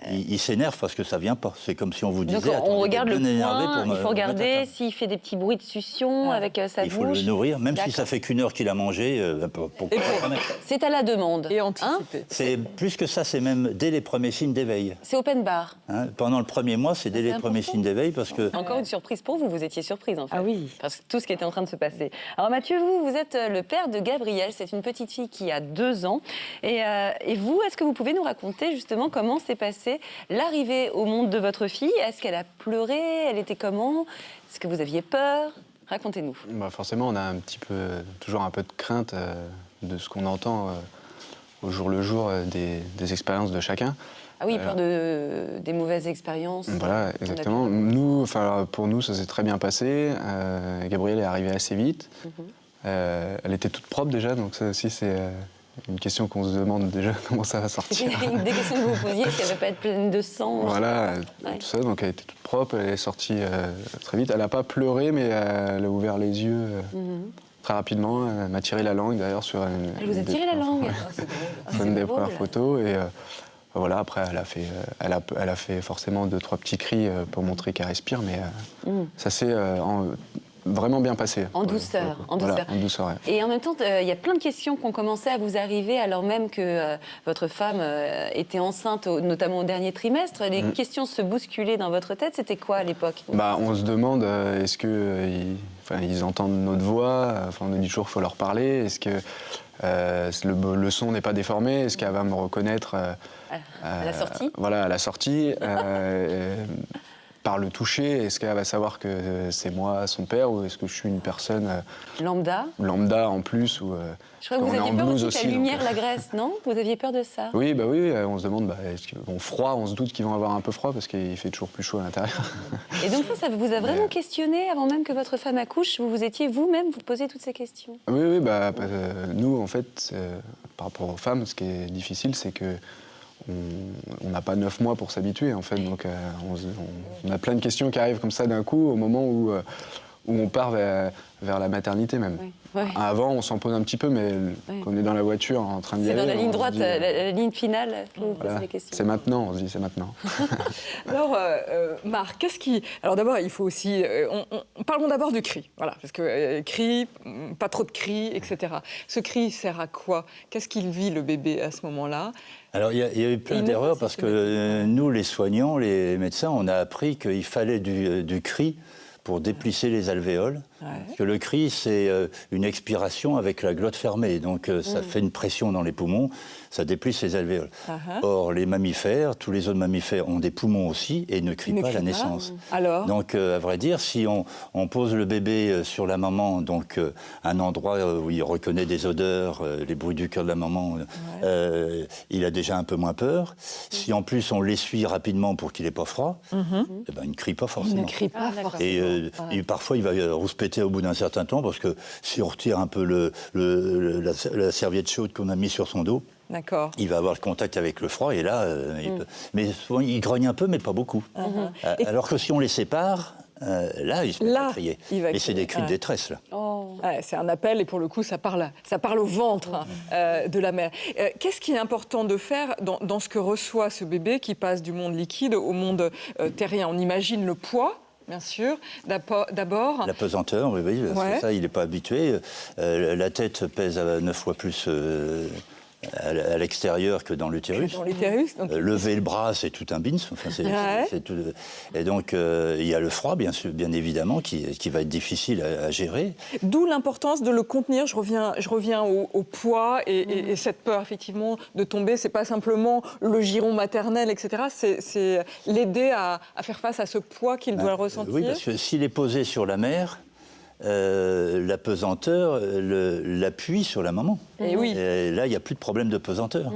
il s'énerve parce que ça ne vient pas. C'est comme si on vous disait... Donc on regarde le poing, il faut regarder s'il fait des petits bruits de succion avec sa bouche. Il faut le nourrir, même si ça fait qu'1 heure qu'il a mangé. C'est à la demande. Et anticiper. C'est plus que ça, c'est même dès les premiers signes d'éveil. C'est open bar. Pendant le premier mois, c'est dès les premiers signes d'éveil parce que... Encore une surprise pour vous, vous étiez surprise en fait. Ah oui. Parce que tout ce qui était en train de se passer. Alors Mathieu, vous êtes le père de Gabrielle, c'est une petite fille qui a 2 ans. Et vous, est-ce que vous pouvez nous raconter justement comment s'est passée l'arrivée au monde de votre fille? Est-ce qu'elle a pleuré? Elle était comment? Est-ce que vous aviez peur? Racontez-nous. Forcément, on a toujours un peu de crainte de ce qu'on entend au jour le jour des expériences de chacun. Ah oui, peur des mauvaises expériences. Voilà, exactement. Nous, pour nous, ça s'est très bien passé. Gabrielle est arrivée assez vite. Elle était toute propre déjà, donc ça aussi, c'est une question qu'on se demande déjà comment ça va sortir. Des questions que vous vous posiez, est-ce qu'elle ne va pas être pleine de sang? Voilà, tout ça, donc elle était toute propre, elle est sortie très vite. Elle n'a pas pleuré, mais elle a ouvert les yeux très rapidement. Elle m'a tiré la langue d'ailleurs sur une... Elle vous a tiré la langue? C'est une des premières photos. Et voilà, après, elle a fait forcément 2-3 petits cris pour montrer qu'elle respire, mais ça s'est vraiment bien passé. En douceur, en douceur. Voilà, en douceur, ouais. Et en même temps, il y a plein de questions qui ont commencé à vous arriver alors même que votre femme était enceinte, notamment au dernier trimestre. Les questions se bousculaient dans votre tête. C'était quoi à l'époque? On se demande, est-ce qu'ils entendent notre voix? On nous dit toujours qu'il faut leur parler. Est-ce que le son n'est pas déformé? Est-ce qu'elle va me reconnaître à la sortie? Voilà, à la sortie. Par le toucher, est-ce qu'elle va savoir que c'est moi, son père, ou est-ce que je suis une personne... Lambda en plus, ou... Je crois que vous aviez peur aussi que la lumière l'agresse, non? Vous aviez peur de ça? Oui, on se demande, est-ce qu'ils vont froid, on se doute qu'ils vont avoir un peu froid, parce qu'il fait toujours plus chaud à l'intérieur. Et donc ça vous a vraiment questionné, avant même que votre femme accouche? Vous étiez vous-même, vous posiez toutes ces questions? Oui, nous, en fait, par rapport aux femmes, ce qui est difficile, c'est que on n'a pas 9 mois pour s'habituer, en fait. Donc, on a plein de questions qui arrivent comme ça d'un coup, au moment où on part vers la maternité même. Avant, on s'en pose un petit peu, mais quand on est dans la voiture en train d'y aller... C'est dans la ligne droite, la ligne finale, que vous posez les questions. C'est maintenant, on se dit, c'est maintenant. Alors, Marc, qu'est-ce qui... Alors d'abord, il faut aussi... Parlons d'abord du cri, voilà, parce que cri, pas trop de cris, etc. Ce cri sert à quoi? Qu'est-ce qu'il vit, le bébé, à ce moment-là? Alors, il y a eu plein d'erreurs parce que nous, les soignants, les médecins, on a appris qu'il fallait du cri pour déplisser les alvéoles. Parce que le cri, c'est une expiration avec la glotte fermée. Donc, ça fait une pression dans les poumons, ça déplisse les alvéoles. Or, les mammifères, tous les autres mammifères ont des poumons aussi et ne crient pas à la naissance. Alors donc, à vrai dire, si on pose le bébé sur la maman, donc un endroit où il reconnaît des odeurs, les bruits du cœur de la maman, il a déjà un peu moins peur. Si en plus on l'essuie rapidement pour qu'il n'ait pas froid, il ne crie pas forcément. Il ne crie pas forcément. Et parfois, il va rouspéter au bout d'un certain temps, parce que si on retire un peu la serviette chaude qu'on a mis sur son dos, il va avoir le contact avec le froid, et là, mais souvent, il grogne un peu, mais pas beaucoup. Alors que si on les sépare, Là, il se met à crier. Mais c'est des cris de détresse, là. Oh. Ouais, c'est un appel, et pour le coup, ça parle au ventre de la mère. Qu'est-ce qui est important de faire dans ce que reçoit ce bébé qui passe du monde liquide au monde terrien? On imagine le poids. Bien sûr. D'abord... La pesanteur, oui, ouais. Ça, il n'est pas habitué. La tête pèse 9 fois plus à l'extérieur que dans l'utérus. Lever le bras, c'est tout un bins. Enfin, c'est tout... Et donc, il y a le froid, bien évidemment, qui va être difficile à gérer. D'où l'importance de le contenir. Je reviens au poids et cette peur, effectivement, de tomber. C'est pas simplement le giron maternel, etc. C'est l'aider à faire face à ce poids qu'il doit ressentir. Oui, parce que s'il est posé sur la mère, la pesanteur l'appuie sur la maman. Et là, il n'y a plus de problème de pesanteur.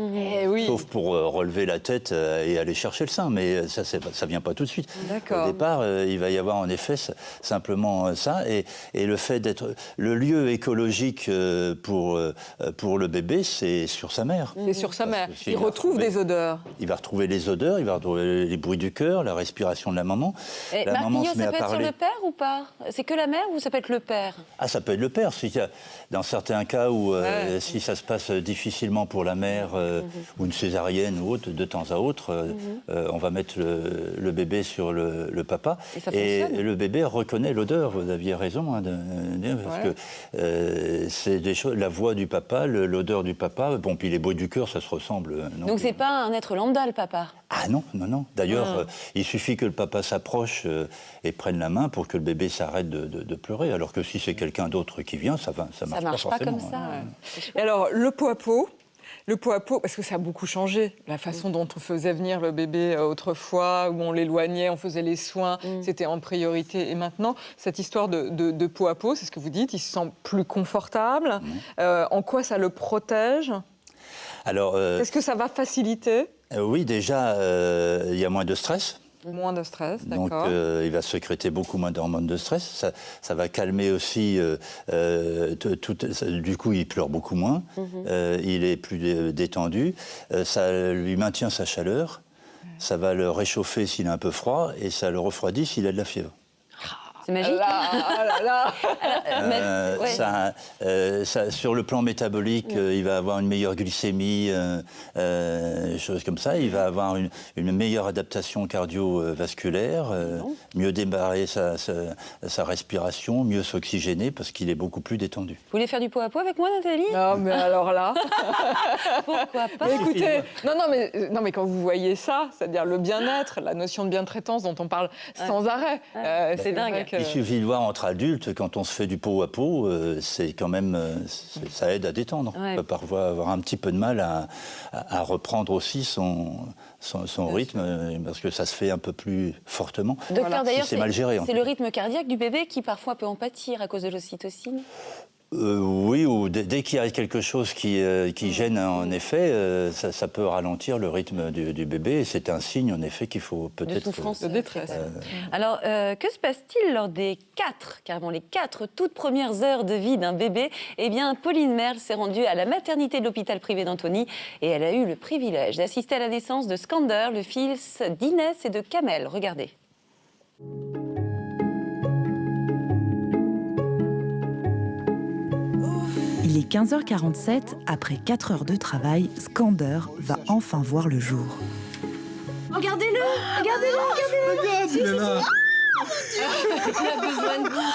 Sauf pour relever la tête et aller chercher le sein. Mais ça ne vient pas tout de suite. Au départ, il va y avoir en effet simplement ça. Et le fait d'être... Le lieu écologique pour le bébé, c'est sur sa mère. C'est sur sa mère. Il retrouve des odeurs. Il va retrouver les odeurs, il va retrouver les bruits du cœur, la respiration de la maman. Marc Pignot, ça peut être sur le père ou pas? C'est que la mère ou ça peut être le père? Ah, ça peut être le père. Dans certains cas où si ça se passe difficilement pour la mère ou une césarienne ou autre, de temps à autre, on va mettre le bébé sur le papa. Et le bébé reconnaît l'odeur. Vous aviez raison de dire, parce que c'est des choses, la voix du papa, l'odeur du papa. Bon, puis les bruits du cœur, ça se ressemble. Donc c'est pas un être lambda, le papa? Ah non. D'ailleurs, il suffit que le papa s'approche et prenne la main pour que le bébé s'arrête de pleurer. Alors que si c'est quelqu'un d'autre qui vient, ça marche pas comme ça. Et alors, le pot à pot, parce que ça a beaucoup changé, la façon dont on faisait venir le bébé autrefois, où on l'éloignait, on faisait les soins, c'était en priorité. Et maintenant, cette histoire de pot à pot, c'est ce que vous dites, il se sent plus confortable. En quoi ça le protège? Alors, est-ce que ça va faciliter? Oui, déjà, il y a moins de stress. Moins de stress, d'accord. Donc, il va sécréter beaucoup moins d'hormones de stress. Ça va calmer aussi... du coup, il pleure beaucoup moins. Il est plus détendu. Ça lui maintient sa chaleur. Ça va le réchauffer s'il est un peu froid. Et ça le refroidit s'il a de la fièvre. C'est magique. Sur le plan métabolique, il va avoir une meilleure glycémie, choses comme ça. Il va avoir une meilleure adaptation cardiovasculaire, mieux démarrer sa respiration, mieux s'oxygéner parce qu'il est beaucoup plus détendu. Vous voulez faire du pot à pot avec moi, Nathalie? Non, mais alors là... Pourquoi pas? Mais écoutez, non, mais quand vous voyez ça, c'est-à-dire le bien-être, la notion de bien-traitance dont on parle sans arrêt, c'est dingue. Il suffit de voir entre adultes, quand on se fait du pot à pot, c'est quand même, ça aide à détendre. On peut parfois avoir un petit peu de mal à reprendre aussi son rythme, parce que ça se fait un peu plus fortement. Docteur, d'ailleurs, c'est mal géré. C'est le rythme cardiaque du bébé qui parfois peut en pâtir à cause de l'ocytocine? Oui, ou dès qu'il y a quelque chose qui gêne, en effet, ça peut ralentir le rythme du bébé. Et c'est un signe, en effet, qu'il faut peut-être... De souffrance. De détresse. Alors, que se passe-t-il lors des carrément les 4 toutes premières heures de vie d'un bébé? Eh bien, Pauline Merle s'est rendue à la maternité de l'hôpital privé d'Antony et elle a eu le privilège d'assister à la naissance de Skander, le fils d'Inès et de Kamel. Regardez. Il est 15h47, après 4 heures de travail, Skander va enfin voir le jour. Regardez-le! Regardez-le! Regarde, il est là! Il a besoin de vous!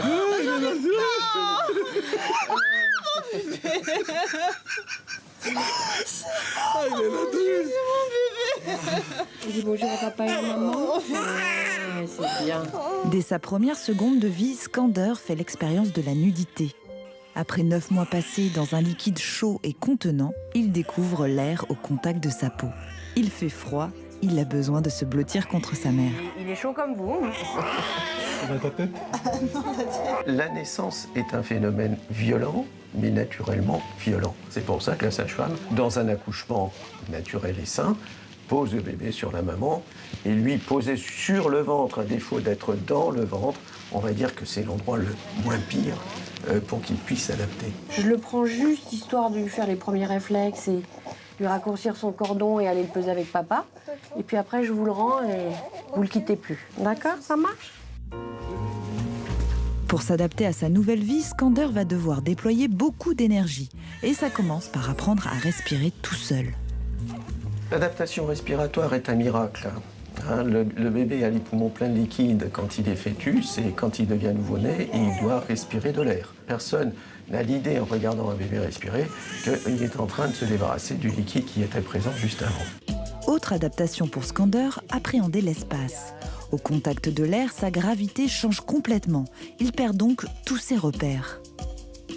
Il est là! Il est là! Il dit bonjour à papa et à maman. C'est bien. Dès sa première seconde de vie, Skander fait l'expérience de la nudité. Après 9 mois passés dans un liquide chaud et contenant, il découvre l'air au contact de sa peau. Il fait froid, il a besoin de se blottir contre sa mère. Il est chaud comme vous. Ta tête? La naissance est un phénomène violent, mais naturellement violent. C'est pour ça que la sage-femme, dans un accouchement naturel et sain, pose le bébé sur la maman et lui poser sur le ventre, à défaut d'être dans le ventre, on va dire que c'est l'endroit le moins pire pour qu'il puisse s'adapter. Je le prends juste histoire de lui faire les premiers réflexes lui raccourcir son cordon et aller le peser avec papa. Et puis après, je vous le rends et vous le quittez plus. D'accord? Ça marche? Pour s'adapter à sa nouvelle vie, Skander va devoir déployer beaucoup d'énergie. Et ça commence par apprendre à respirer tout seul. L'adaptation respiratoire est un miracle. Hein, le bébé a les poumons pleins de liquide quand il est fœtus et quand il devient nouveau-né, il doit respirer de l'air. Personne n'a l'idée, en regardant un bébé respirer, qu'il est en train de se débarrasser du liquide qui était présent juste avant. Autre adaptation pour Skander, appréhender l'espace. Au contact de l'air, sa gravité change complètement. Il perd donc tous ses repères.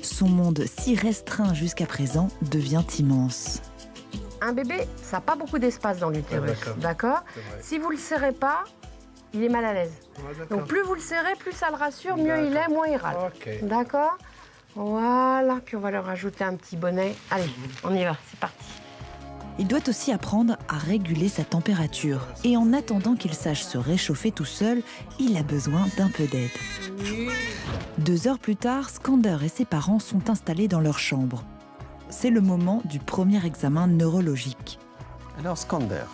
Son monde, si restreint jusqu'à présent, devient immense. Un bébé, ça n'a pas beaucoup d'espace dans l'utérus, d'accord? Si vous ne le serrez pas, il est mal à l'aise. Donc plus vous le serrez, plus ça le rassure, mieux il est, moins il râle. D'accord? Voilà, puis on va leur rajouter un petit bonnet. Allez, on y va, c'est parti. Il doit aussi apprendre à réguler sa température. Et en attendant qu'il sache se réchauffer tout seul, il a besoin d'un peu d'aide. 2 heures plus tard, Skander et ses parents sont installés dans leur chambre. C'est le moment du premier examen neurologique. Alors, Skander.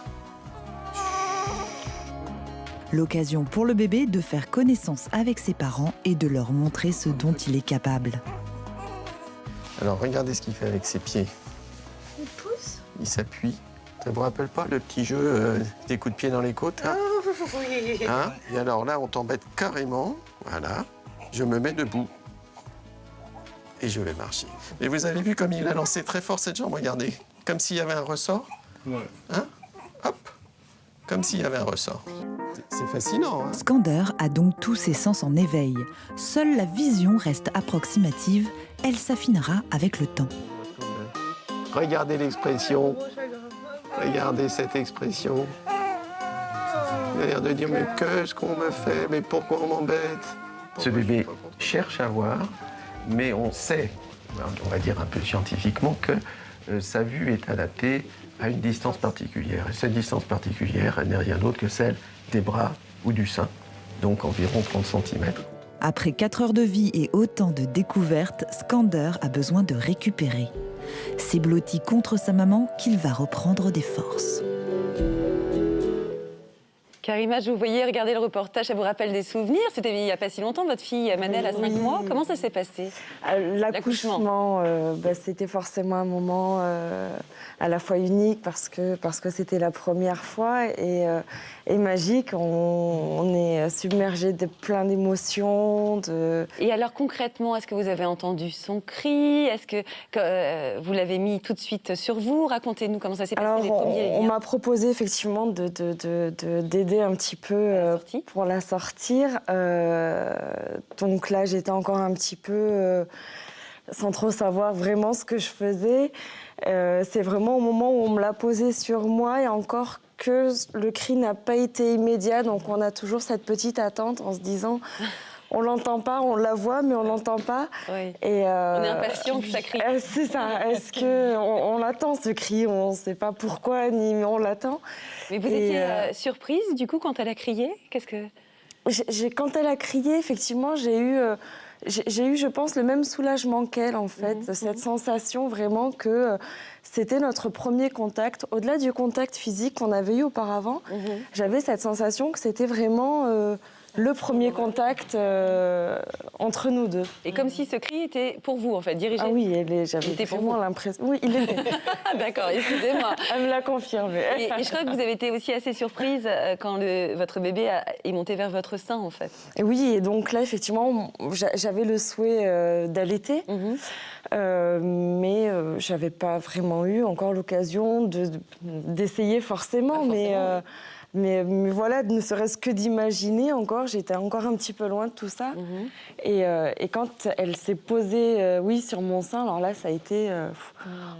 L'occasion pour le bébé de faire connaissance avec ses parents et de leur montrer ce dont il est capable. Alors, regardez ce qu'il fait avec ses pieds. Il pousse. Il s'appuie. Ça vous rappelle pas le petit jeu des coups de pied dans les côtes hein? Hein? Et alors là, on t'embête carrément. Voilà. Je me mets debout. Et je vais marcher. Et vous avez vu comme il a lancé très fort cette jambe, regardez. Comme s'il y avait un ressort. Ouais. Hein? Hop. Comme s'il y avait un ressort. C'est fascinant, hein? Skander a donc tous ses sens en éveil. Seule la vision reste approximative. Elle s'affinera avec le temps. Regardez l'expression. Regardez cette expression. Il a l'air de dire, mais qu'est-ce qu'on me fait? Mais pourquoi on m'embête? Ce bébé cherche à voir, mais on sait, on va dire un peu scientifiquement, que sa vue est adaptée à une distance particulière. Et cette distance particulière, elle n'est rien d'autre que celle des bras ou du sein, donc environ 30 cm. Après 4 heures de vie et autant de découvertes, Skander a besoin de récupérer. C'est blotti contre sa maman qu'il va reprendre des forces. Karima, je vous voyais regarder le reportage, ça vous rappelle des souvenirs? C'était il n'y a pas si longtemps, votre fille Manel a 5 mois. Comment ça s'est passé? L'accouchement, c'était forcément un moment à la fois unique parce que c'était la première fois et magique. On est submergé de plein d'émotions. Et alors concrètement, est-ce que vous avez entendu son cri? Est-ce que vous l'avez mis tout de suite sur vous? Racontez-nous comment ça s'est passé. Alors, on m'a proposé effectivement d'aider un petit peu pour la sortir. Donc là, j'étais encore un petit peu sans trop savoir vraiment ce que je faisais. C'est vraiment au moment où on me l'a posé sur moi et encore que le cri n'a pas été immédiat. Donc on a toujours cette petite attente en se disant... On l'entend pas, on la voit, mais on l'entend pas. Oui. Et on est impatient que ça crie. C'est ça. Est-ce que on l'attend ce cri? On ne sait pas pourquoi, mais on l'attend. Mais vous étiez surprise du coup quand elle a crié? Qu'est-ce que quand elle a crié, effectivement, j'ai eu, je pense, le même soulagement qu'elle en fait, cette sensation vraiment que c'était notre premier contact. Au-delà du contact physique qu'on avait eu auparavant, j'avais cette sensation que c'était vraiment le premier contact entre nous deux. Et comme si ce cri était pour vous, en fait, dirigé. Ah oui, j'avais vraiment l'impression... Oui, il était. D'accord, excusez-moi. Elle me l'a confirmé. Et je crois que vous avez été aussi assez surprise quand votre bébé est monté vers votre sein, en fait. Et oui, et donc là, effectivement, j'avais le souhait d'allaiter, mais je n'avais pas vraiment eu encore l'occasion d'essayer forcément. Mais voilà, ne serait-ce que d'imaginer encore, j'étais encore un petit peu loin de tout ça. Et quand elle s'est posée, sur mon sein, alors là, ça a été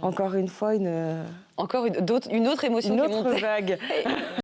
encore une fois une autre émotion. Une autre vague.